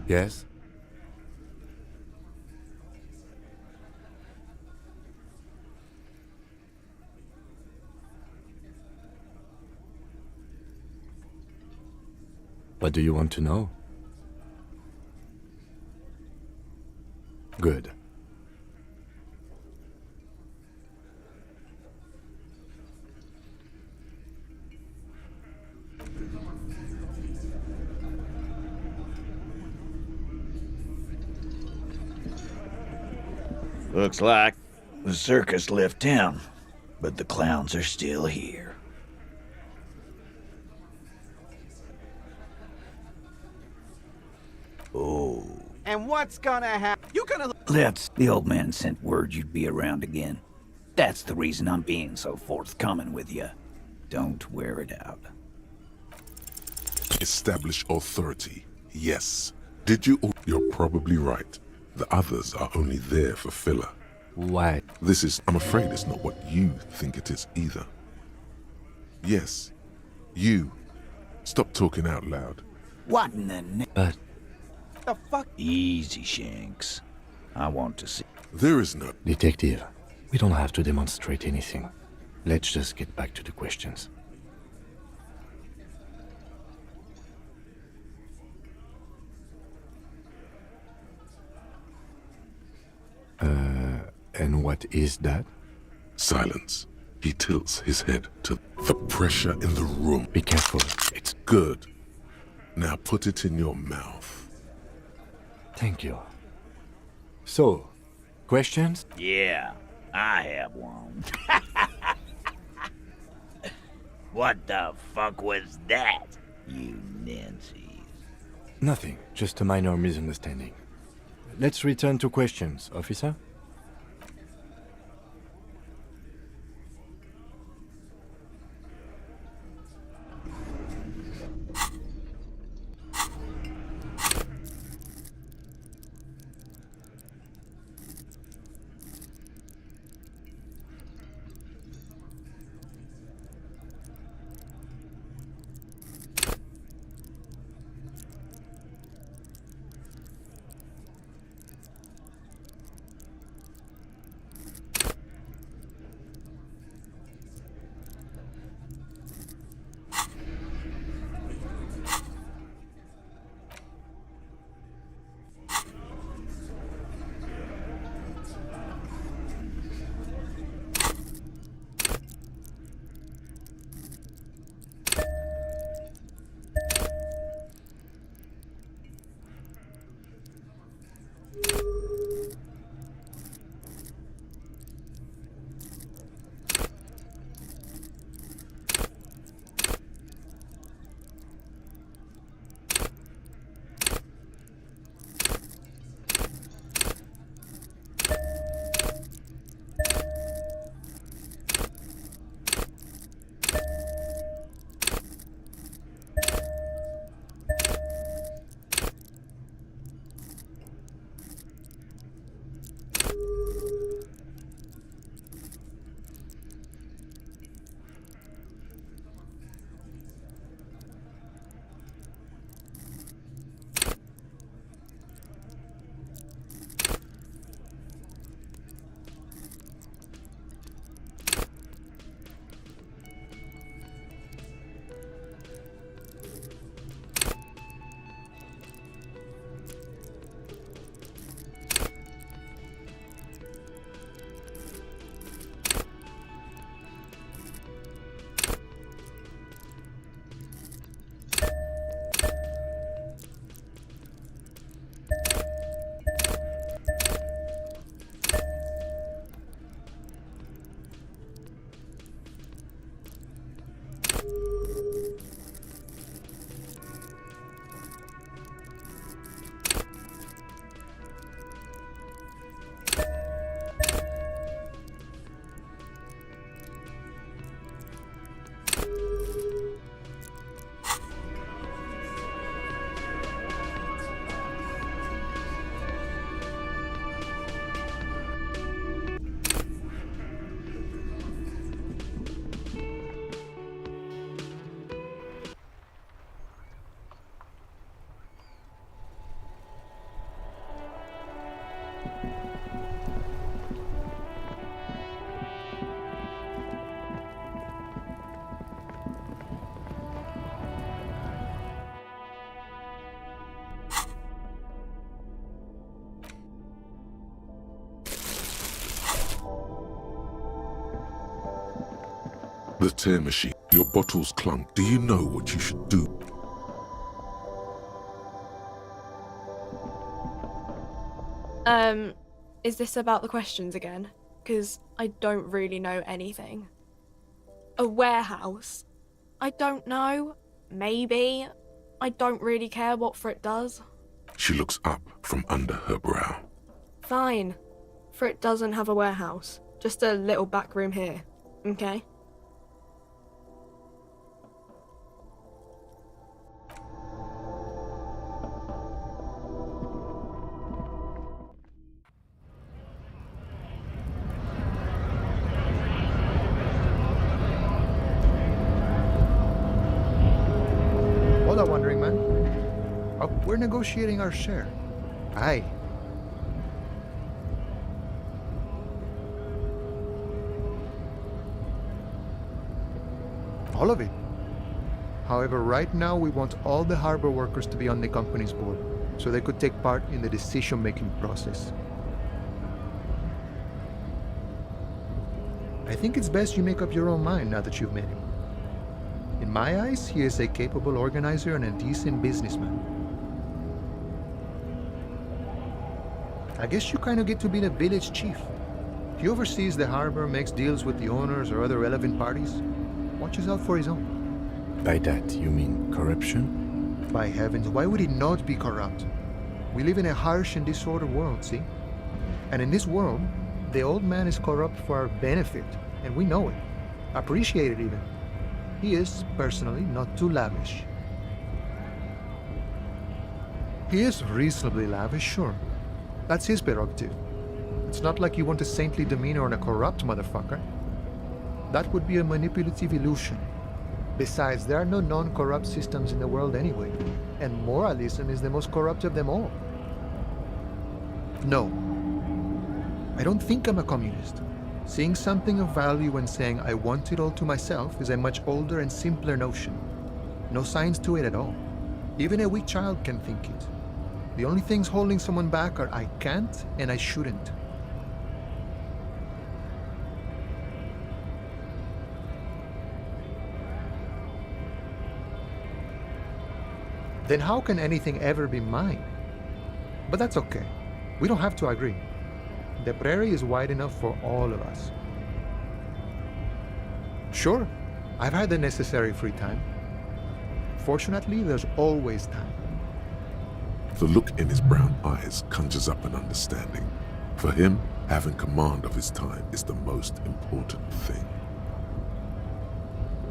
Yes? What do you want to know? Good. Looks like the circus left town, but the clowns are still here. Oh. And what's gonna happen? You gonna... The old man sent word you'd be around again. That's the reason I'm being so forthcoming with you. Don't wear it out. Establish authority, yes. Did you... You're probably right. The others are only there for filler. Why? This is... I'm afraid it's not what you think it is either. Yes, you. Stop talking out loud. What in the But The fuck? Easy, Shanks. I want to see. There is no... Detective, we don't have to demonstrate anything. Let's just get back to the questions. And what is that? Silence. He tilts his head to the pressure in the room. Be careful. It's good. Now put it in your mouth. Thank you. So, questions? Yeah, I have one. What the fuck was that, you Nancy? Nothing, just a minor misunderstanding. Let's return to questions, officer. The tear machine. Your bottles clunk. Do you know what you should do? Is this about the questions again? Because I don't really know anything. A warehouse? I don't know. Maybe. I don't really care what Frit does. She looks up from under her brow. Fine. Frit doesn't have a warehouse. Just a little back room here. Okay? What are wondering, man? We're negotiating our share. Aye. All of it. However, right now we want all the harbor workers to be on the company's board, so they could take part in the decision-making process. I think it's best you make up your own mind now that you've met him. In my eyes, he is a capable organizer and a decent businessman. I guess you kind of get to be the village chief. He oversees the harbor, makes deals with the owners or other relevant parties, watches out for his own. By that, you mean corruption? By heavens, why would he not be corrupt? We live in a harsh and disordered world, see? And in this world, the old man is corrupt for our benefit, and we know it. Appreciate it even. He is, personally, not too lavish. He is reasonably lavish, sure. That's his prerogative. It's not like you want a saintly demeanor on a corrupt motherfucker. That would be a manipulative illusion. Besides, there are no non-corrupt systems in the world anyway, and moralism is the most corrupt of them all. No. I don't think I'm a communist. Seeing something of value and saying I want it all to myself is a much older and simpler notion. No science to it at all. Even a weak child can think it. The only things holding someone back are I can't and I shouldn't. Then how can anything ever be mine? But that's okay. We don't have to agree. The prairie is wide enough for all of us. Sure, I've had the necessary free time. Fortunately, there's always time. The look in his brown eyes conjures up an understanding. For him, having command of his time is the most important thing.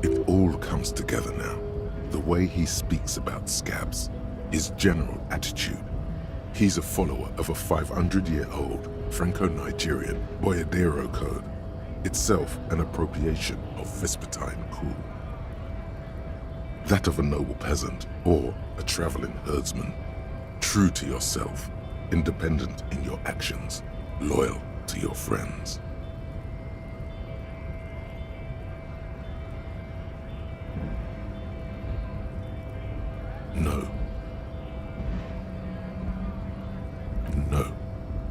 It all comes together now. The way he speaks about scabs, his general attitude. He's a follower of a 500-year-old Franco-Nigerian Boyadero code, itself an appropriation of Vespertine cool. That of a noble peasant or a traveling herdsman. True to yourself, independent in your actions, loyal to your friends. No. No.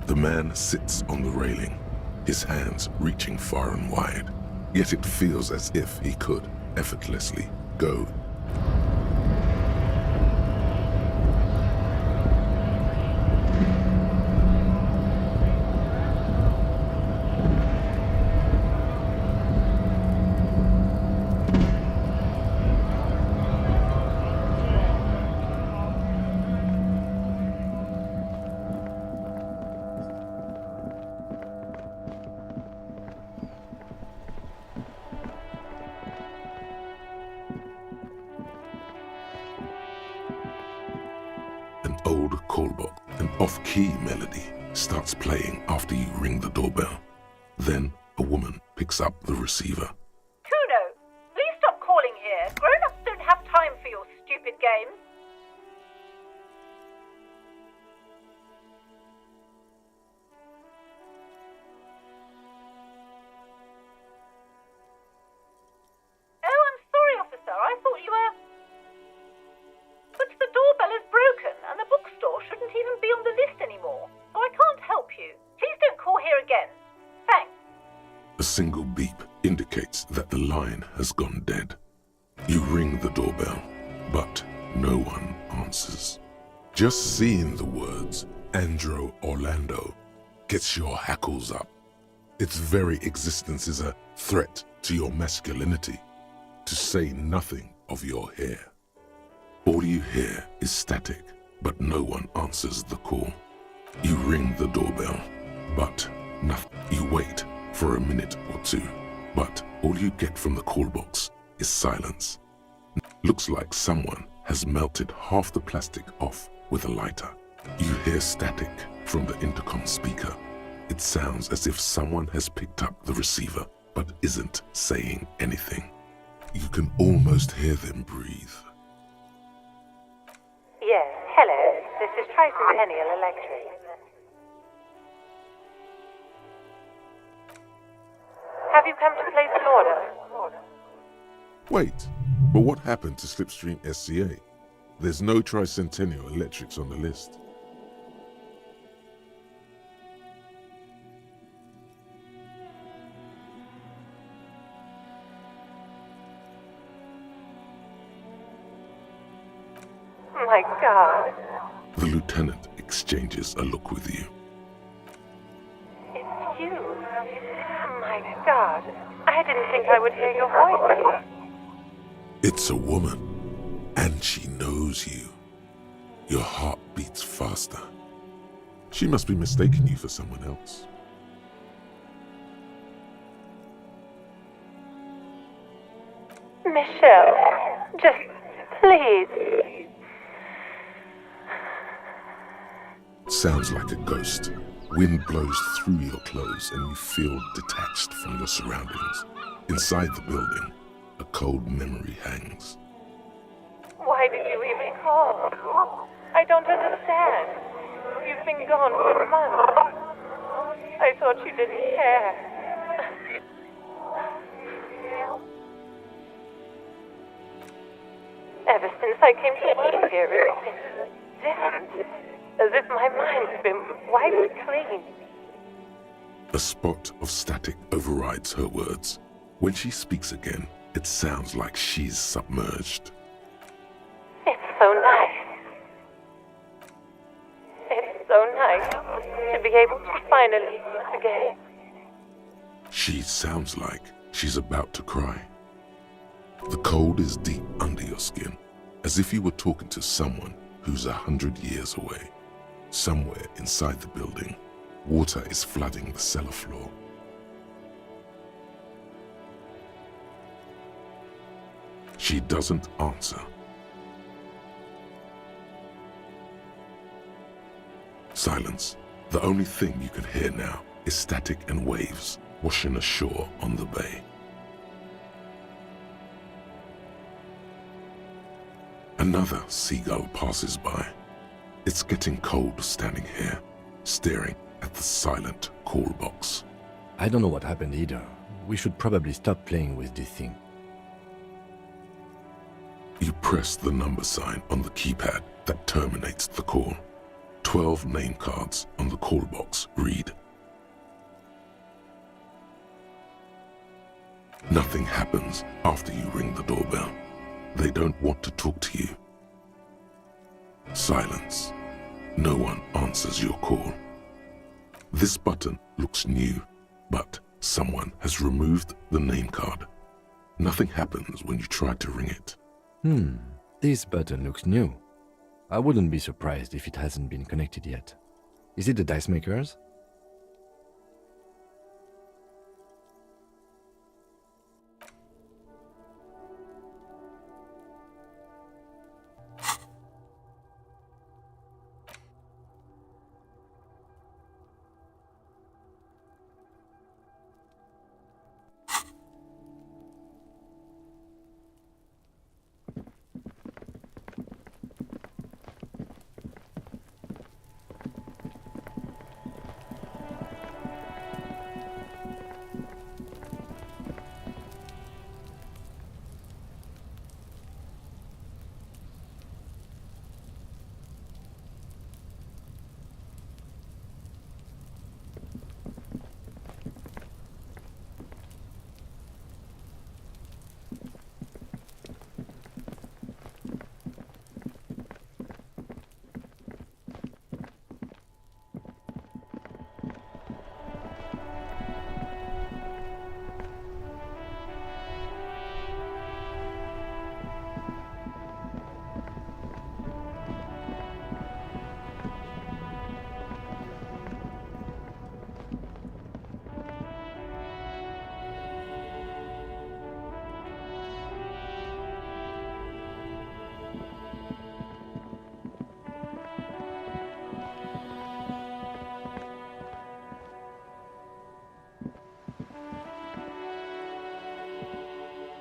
The man sits on the railing, his hands reaching far and wide, yet it feels as if he could effortlessly go. Old callbox, an off-key melody, starts playing after you ring the doorbell. Then a woman picks up the receiver. Kuno, please stop calling here. Grown-ups don't have time for your stupid games. Oh, I'm sorry, officer. I thought you were... But the doorbell is broken, and the bookstore shouldn't even be on the list anymore, so I can't help you. Please don't call here again. Thanks. A single beep indicates that the line has gone dead. You ring the doorbell, but no one answers. Just seeing the words Andro Orlando gets your hackles up. Its very existence is a threat to your masculinity, to say nothing of your hair. All you hear is static, but no one answers the call. You ring the doorbell, but nothing. You wait for a minute or two, but all you get from the call box is silence. Looks like someone has melted half the plastic off with a lighter. You hear static from the intercom speaker. It sounds as if someone has picked up the receiver, but isn't saying anything. You can almost hear them breathe. Yes, hello. is Tricentennial Electric. Have you come to place an order? Wait, but what happened to Slipstream SCA? There's no Tricentennial Electrics on the list. My God. The lieutenant exchanges a look with you. It's you. My God. I didn't think I would hear your voice. It's a woman, and she knows you. Your heart beats faster. She must be mistaking you for someone else. Michelle, just please. Sounds like a ghost. Wind blows through your clothes and you feel detached from your surroundings. Inside the building, a cold memory hangs. Why did you even call? I don't understand. You've been gone for months. I thought you didn't care. Ever since I came to work here, it's been different. As if my mind's been wiped clean. A spot of static overrides her words. When she speaks again, it sounds like she's submerged. It's so nice. It's so nice to be able to finally meet again. She sounds like she's about to cry. The cold is deep under your skin, as if you were talking to someone who's 100 years away. Somewhere inside the building, water is flooding the cellar floor. She doesn't answer. Silence. The only thing you can hear now is static and waves washing ashore on the bay. Another seagull passes by. It's getting cold standing here, staring at the silent call box. I don't know what happened either. We should probably stop playing with this thing. You press the number sign on the keypad that terminates the call. 12 name cards on the call box read. Nothing happens after you ring the doorbell. They don't want to talk to you. Silence. No one answers your call. This button looks new, but someone has removed the name card. Nothing happens when you try to ring it. This button looks new. I wouldn't be surprised if it hasn't been connected yet. Is it the dice makers?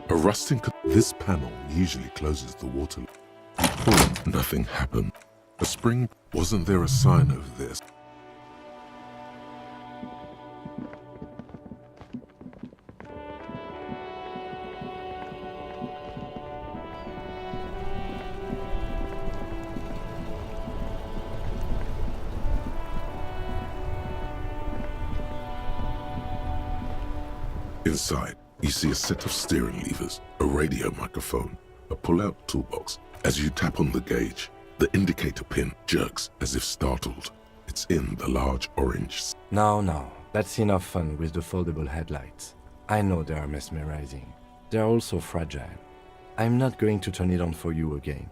A rusting... This panel usually closes the water. Nothing happened. spring? Wasn't there a sign over this? Inside, you see a set of steering levers, a radio microphone, a pull-out toolbox. As you tap on the gauge, the indicator pin jerks as if startled. It's in the large orange. No, that's enough fun with the foldable headlights. I know they are mesmerizing. They're also fragile. I'm not going to turn it on for you again.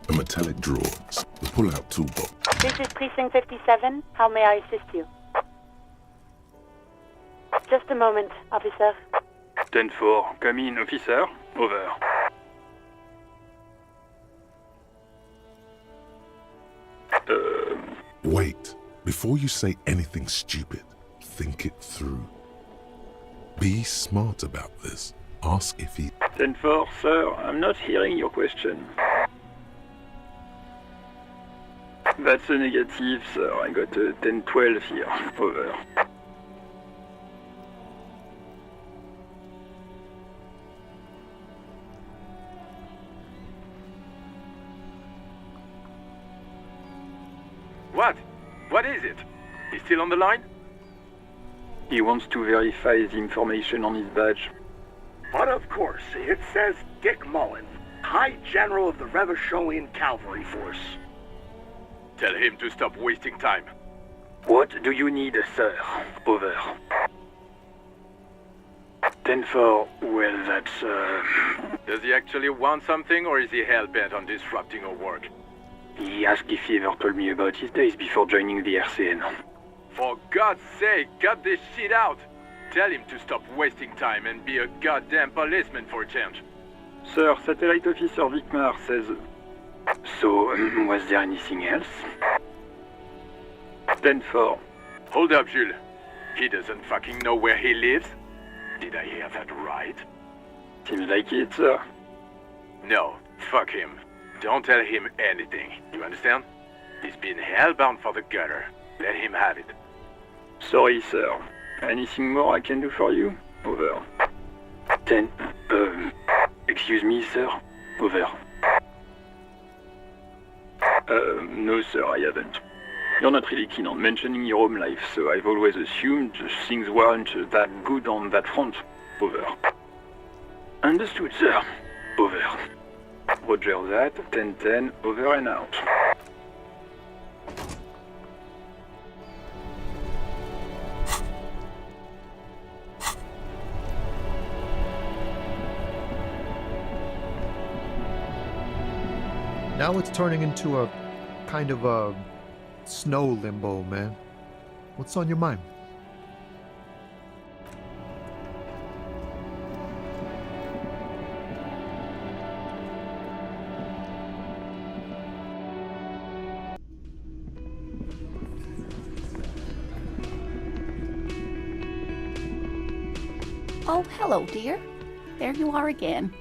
A metallic drawer, the pull-out toolbox. This is Precinct 57. How may I assist you? Just a moment, officer. 10-4, come in, officer. Over. Wait. Before you say anything stupid, think it through. Be smart about this. Ask if he... 10-4, sir, I'm not hearing your question. That's a negative, sir. I got a 10-12 here. Over. What? What is it? He's still on the line? He wants to verify the information on his badge. But of course, it says Dick Mullen, High General of the Revacholian Cavalry Force. Tell him to stop wasting time. What do you need, sir? Over. 10-4, well, that's, Does he actually want something, or is he hell-bent on disrupting our work? He asked if he ever told me about his days before joining the RCN. For God's sake, cut this shit out! Tell him to stop wasting time and be a goddamn policeman for a change. Sir, Satellite Officer Vicmar says... So, was there anything else? 10-4. Hold up, Jules. He doesn't fucking know where he lives? Did I hear that right? Seems like it, sir. No, fuck him. Don't tell him anything, you understand? He's been hellbound for the gutter. Let him have it. Sorry, sir. Anything more I can do for you? Over. 10. Excuse me, sir. Over. No, sir, I haven't. You're not really keen on mentioning your home life, so I've always assumed things weren't that good on that front. Over. Understood, sir. Over. Roger that. 10-10. Over and out. Now it's turning into a kind of a snow limbo, man. What's on your mind? Oh, hello, dear. There you are again.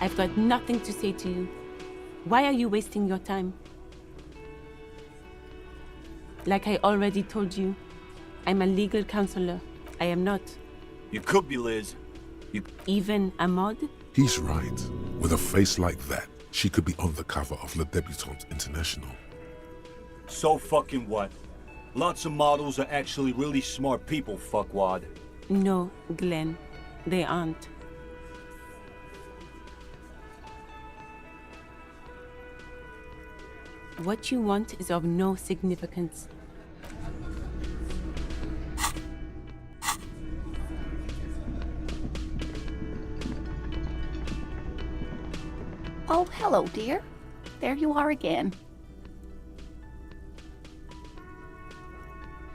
I've got nothing to say to you. Why are you wasting your time? Like I already told you, I'm a legal counselor. I am not. You could be, Liz. Even a mod? He's right. With a face like that, she could be on the cover of Le Debutante International. So fucking what? Lots of models are actually really smart people, fuckwad. No, Glenn. They aren't. What you want is of no significance. Oh, hello, dear. There you are again.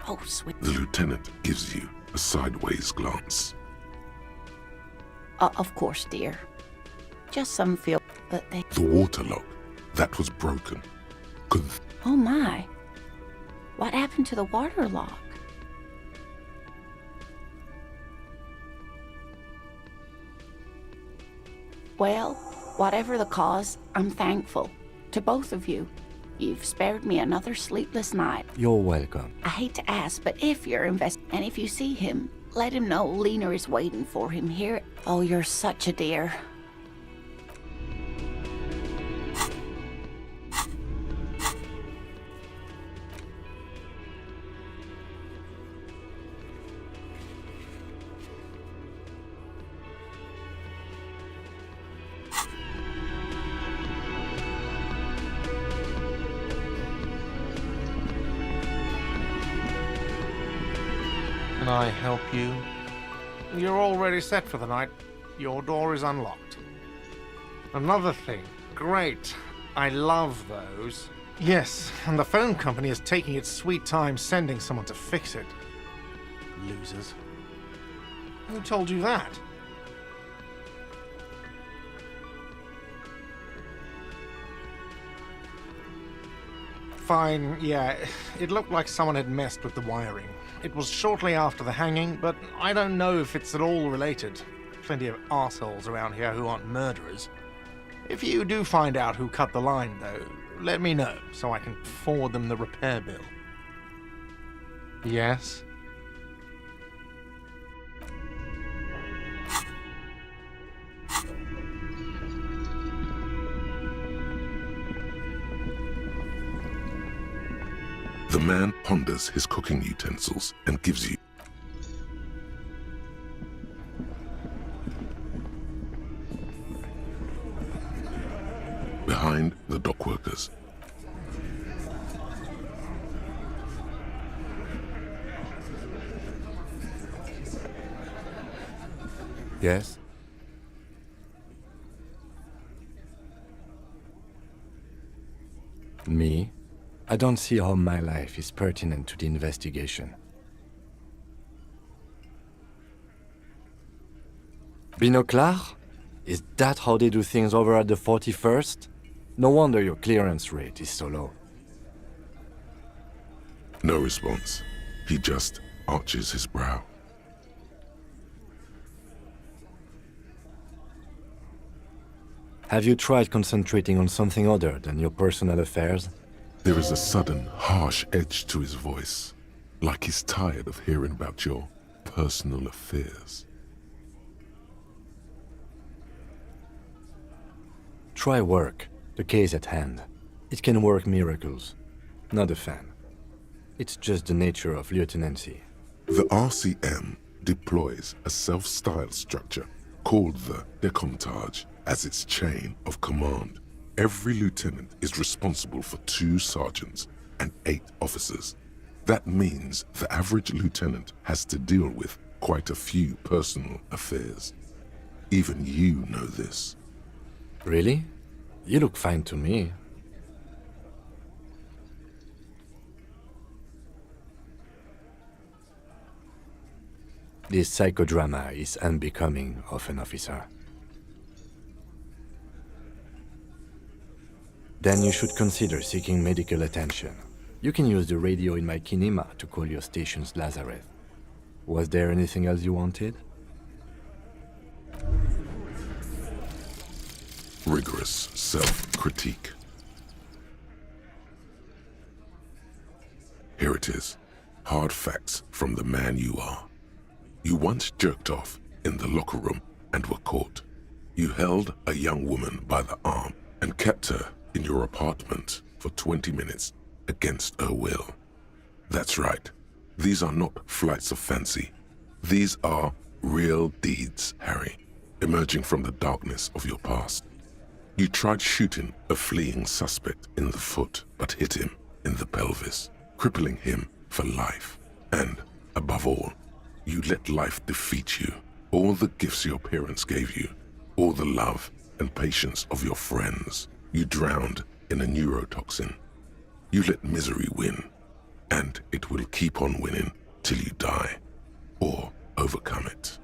Oh, sweet. The lieutenant gives you a sideways glance. Of course, dear. Just some feel, but they... The water lock, that was broken. Oh my. What happened to the water lock? Well, whatever the cause, I'm thankful. To both of you. You've spared me another sleepless night. You're welcome. I hate to ask, but if you're and if you see him, let him know Lena is waiting for him here. Oh, you're such a dear. Can I help you? You're already set for the night. Your door is unlocked. Another thing. Great. I love those. Yes, and the phone company is taking its sweet time sending someone to fix it. Losers. Who told you that? Fine, yeah. It looked like someone had messed with the wiring. It was shortly after the hanging, but I don't know if it's at all related. Plenty of assholes around here who aren't murderers. If you do find out who cut the line, though, let me know so I can forward them the repair bill. Yes? The man ponders his cooking utensils and gives you behind the dock workers. Yes? Me? I don't see how my life is pertinent to the investigation. Binocular? Is that how they do things over at the 41st? No wonder your clearance rate is so low. No response. He just arches his brow. Have you tried concentrating on something other than your personal affairs? There is a sudden, harsh edge to his voice, like he's tired of hearing about your personal affairs. Try work, the case at hand. It can work miracles. Not a fan. It's just the nature of lieutenancy. The RCM deploys a self-styled structure called the Decomptage as its chain of command. Every lieutenant is responsible for 2 sergeants and 8 officers. That means the average lieutenant has to deal with quite a few personal affairs. Even you know this. Really? You look fine to me. This psychodrama is unbecoming of an officer. Then you should consider seeking medical attention. You can use the radio in my kinema to call your station's Lazareth. Was there anything else you wanted? Rigorous self-critique. Here it is. Hard facts from the man you are. You once jerked off in the locker room and were caught. You held a young woman by the arm and kept her in your apartment for 20 minutes against her will. That's right. These are not flights of fancy. These are real deeds, Harry, emerging from the darkness of your past. You tried shooting a fleeing suspect in the foot, but hit him in the pelvis, crippling him for life. And, above all, you let life defeat you. All the gifts your parents gave you, all the love and patience of your friends, you drowned in a neurotoxin. You let misery win, and it will keep on winning till you die, or overcome it.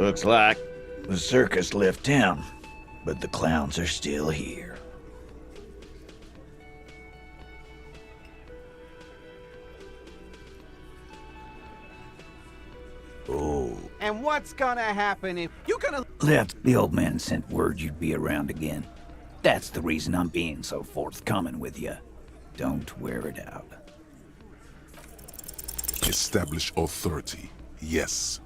Looks like the circus left town, but the clowns are still here. Oh. And what's gonna happen if you gonna... The old man sent word you'd be around again. That's the reason I'm being so forthcoming with you. Don't wear it out. Establish authority. Yes.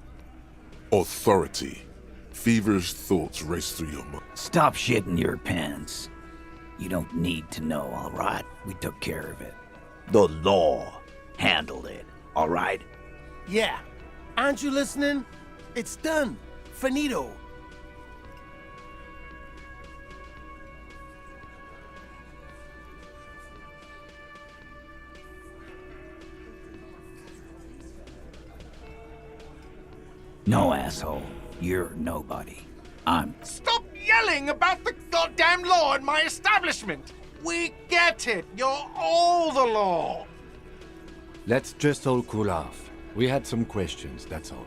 Authority. Feverish thoughts race through your mind. Stop shitting your pants. You don't need to know, all right? We took care of it. The law handled it, all right? Yeah. Aren't you listening? It's done. Finito. No, asshole. You're nobody. I'm... Stop yelling about the goddamn law in my establishment! We get it! You're all the law! Let's just all cool off. We had some questions, that's all.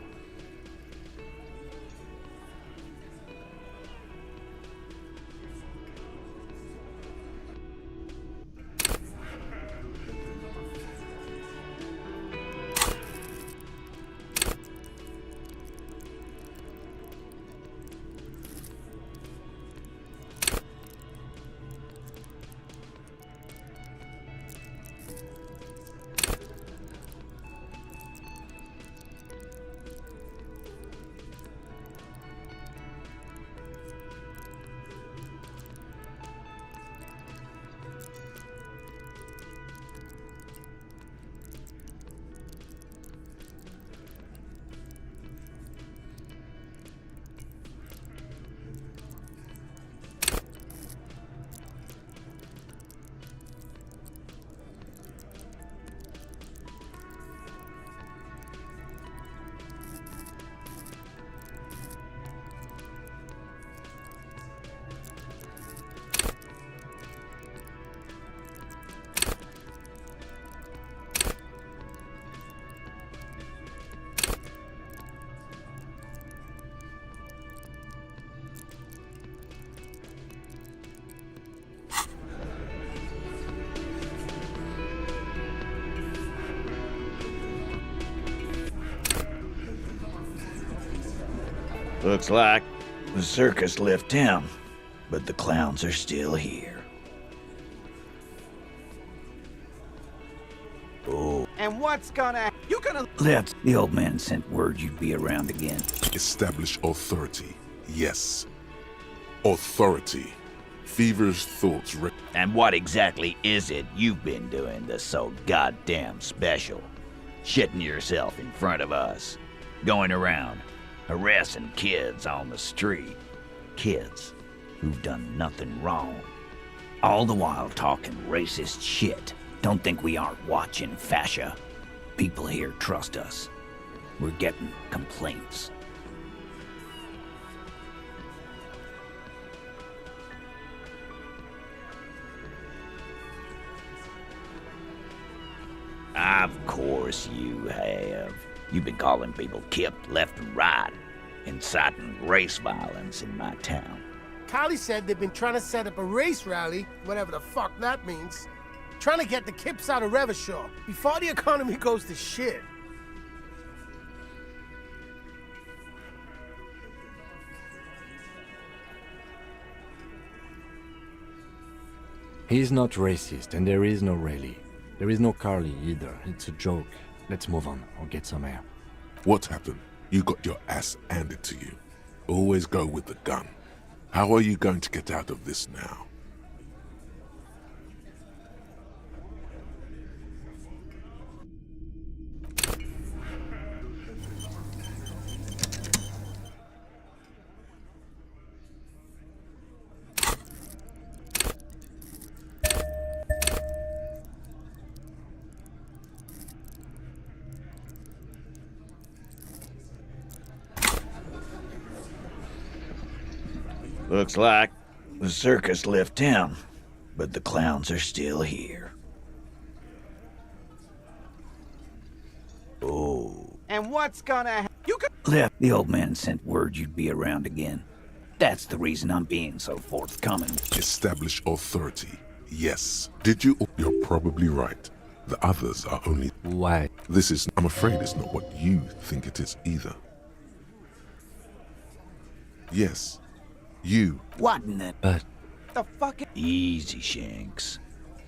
Looks like the circus left town, but the clowns are still here. Oh. And what's gonna... You gonna... The old man sent word you'd be around again. Establish authority. Yes. Authority. Feverish thoughts And what exactly is it you've been doing that's so goddamn special? Shitting yourself in front of us. Going around harassing kids on the street. Kids who've done nothing wrong. All the while talking racist shit. Don't think we aren't watching, fascia. People here trust us. We're getting complaints. Of course you have. You've been calling people Kip left and right, inciting race violence in my town. Callie said they've been trying to set up a race rally, whatever the fuck that means. Trying to get the Kips out of Revachol before the economy goes to shit. He's not racist, and there is no rally. There is no Carly either. It's a joke. Let's move on, or get some air. What happened? You got your ass handed to you. Always go with the gun. How are you going to get out of this now? Looks like the circus left town, but the clowns are still here. Oh. And what's gonna... You can... Left. The old man sent word you'd be around again. That's the reason I'm being so forthcoming. Establish authority. Yes. Did you? You're probably right. The others are only... Why? This is... I'm afraid it's not what you think it is either. Yes. You. What in the... But... The fuck? Easy, Shanks.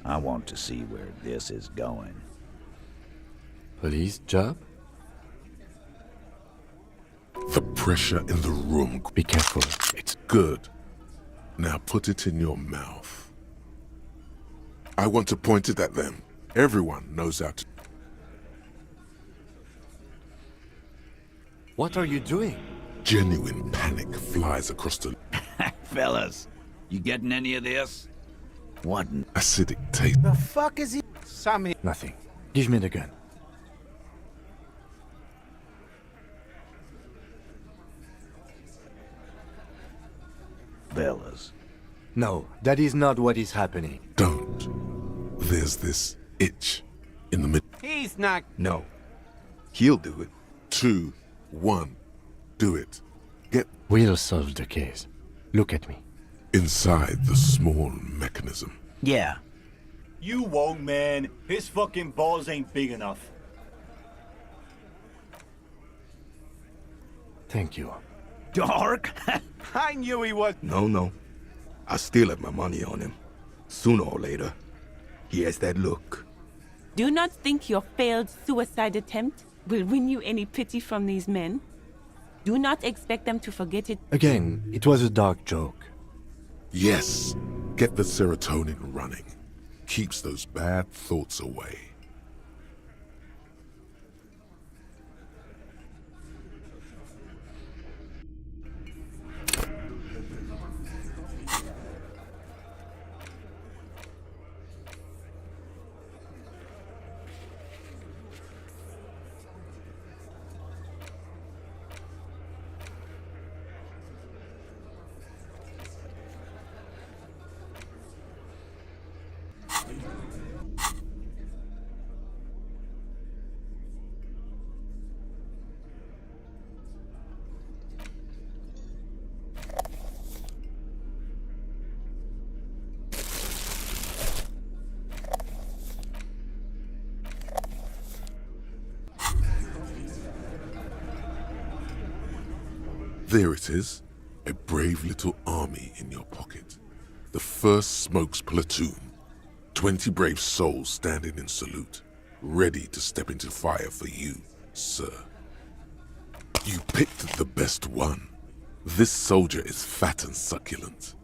I want to see where this is going. Police job? The pressure in the room. Be careful. It's good. Now put it in your mouth. I want to point it at them. Everyone knows how to... What are you doing? Genuine panic flies across the... Fellas, you getting any of this? What? Acidic taste. The fuck is he? Sammy. Nothing. Give me the gun. Fellas. No, that is not what is happening. Don't. There's this itch in the middle. He's not... No. He'll do it. 2, 1. Do it. Get... We'll solve the case. Look at me. Inside the small mechanism. Yeah. You won't, man. His fucking balls ain't big enough. Thank you. Dark? I knew he was... No. I still have my money on him. Sooner or later, he has that look. Do not think your failed suicide attempt will win you any pity from these men. Do not expect them to forget it. Again, it was a dark joke. Yes. Get the serotonin running. Keeps those bad thoughts away. There it is, a brave little army in your pocket. The 1st Smokes platoon. 20 brave souls standing in salute, ready to step into fire for you, sir. You picked the best one. This soldier is fat and succulent.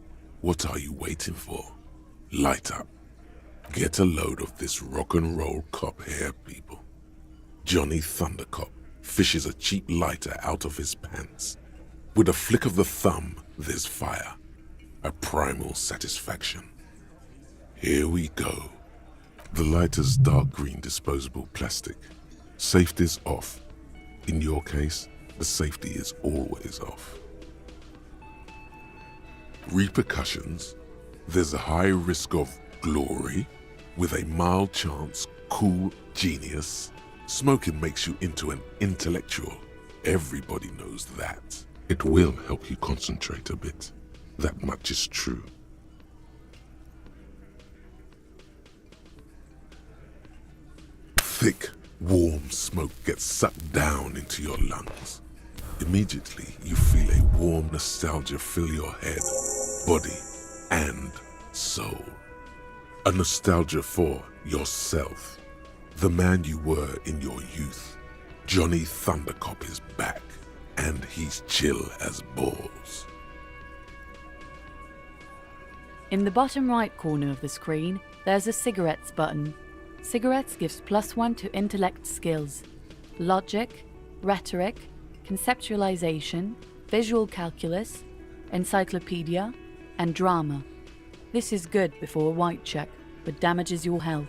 What are you waiting for? Light up. Get a load of this rock and roll cop here, people. Johnny Thundercop fishes a cheap lighter out of his pants. With a flick of the thumb, there's fire. A primal satisfaction. Here we go. The lighter's dark green disposable plastic. Safety's off. In your case, the safety is always off. Repercussions. There's a high risk of glory, with a mild chance, cool genius. Smoking makes you into an intellectual. Everybody knows that. It will help you concentrate a bit. That much is true. Thick, warm smoke gets sucked down into your lungs. Immediately, you feel a warm nostalgia fill your head, body, and soul. A nostalgia for yourself. The man you were in your youth. Johnny Thundercop is back. And he's chill as balls. In the bottom right corner of the screen, there's a cigarettes button. Cigarettes gives +1 to intellect skills. Logic, rhetoric, conceptualization, visual calculus, encyclopedia, and drama. This is good before a white check, but damages your health.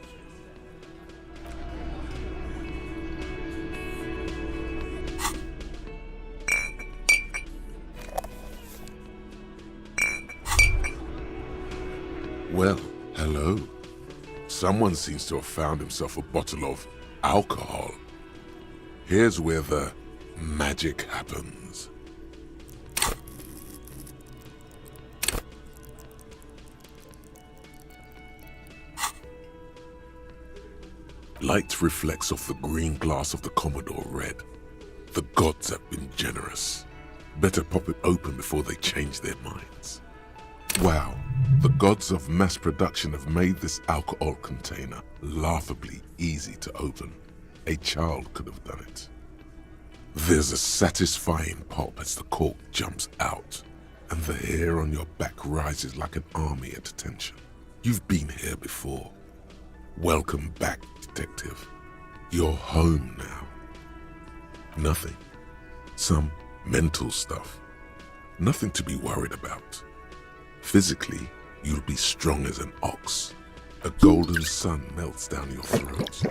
Well, hello. Someone seems to have found himself a bottle of alcohol. Here's where the magic happens. Light reflects off the green glass of the Commodore Red. The gods have been generous. Better pop it open before they change their minds. Wow, the gods of mass production have made this alcohol container laughably easy to open. A child could have done it. There's a satisfying pop as the cork jumps out, and the hair on your back rises like an army at attention. You've been here before. Welcome back, detective. You're home now. Nothing. Some mental stuff. Nothing to be worried about. Physically, you'll be strong as an ox. A golden sun melts down your throat.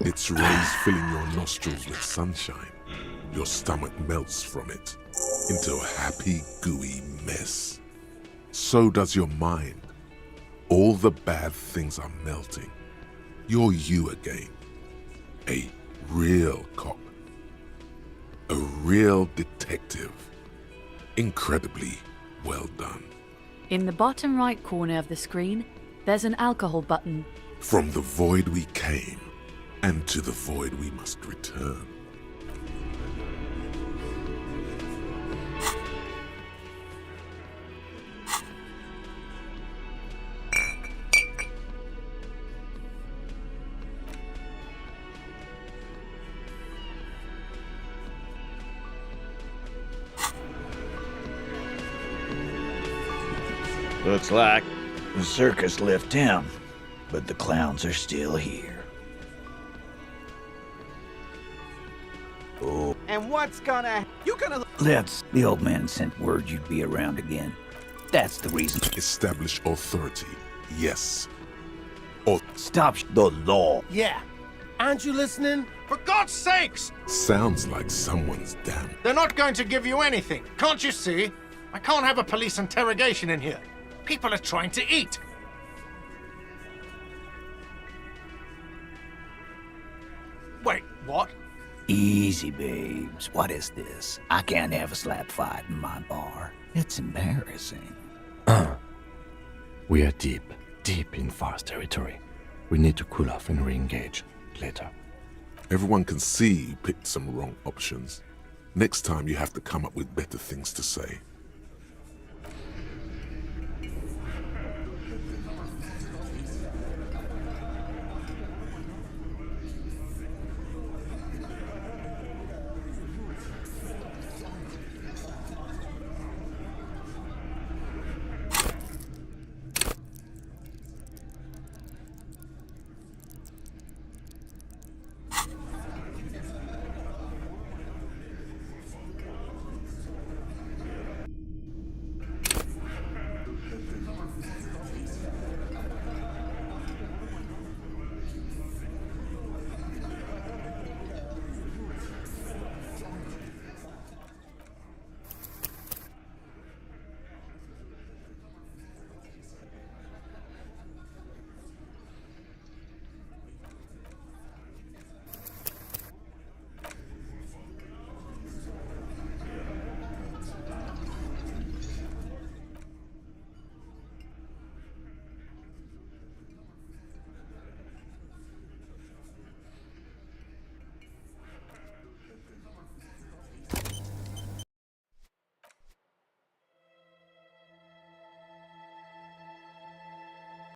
Its rays filling your nostrils with sunshine. Your stomach melts from it into a happy, gooey mess. So does your mind. All the bad things are melting. You're you again. A real cop. A real detective. Incredibly well done. In the bottom right corner of the screen, there's an alcohol button. From the void we came, and to the void we must return. Looks like the circus left town, but the clowns are still here. Oh. And what's gonna... You gonna... The old man sent word you'd be around again. That's the reason. Establish authority, yes. Or stop the law. Yeah. Aren't you listening? For God's sakes! Sounds like someone's damned. They're not going to give you anything. Can't you see? I can't have a police interrogation in here. People are trying to eat. Wait, what? Easy, babes. What is this? I can't have a slap fight in my bar. It's embarrassing. We are deep in Far's territory. We need to cool off and re-engage later. Everyone can see you picked some wrong options. Next time you have to come up with better things to say.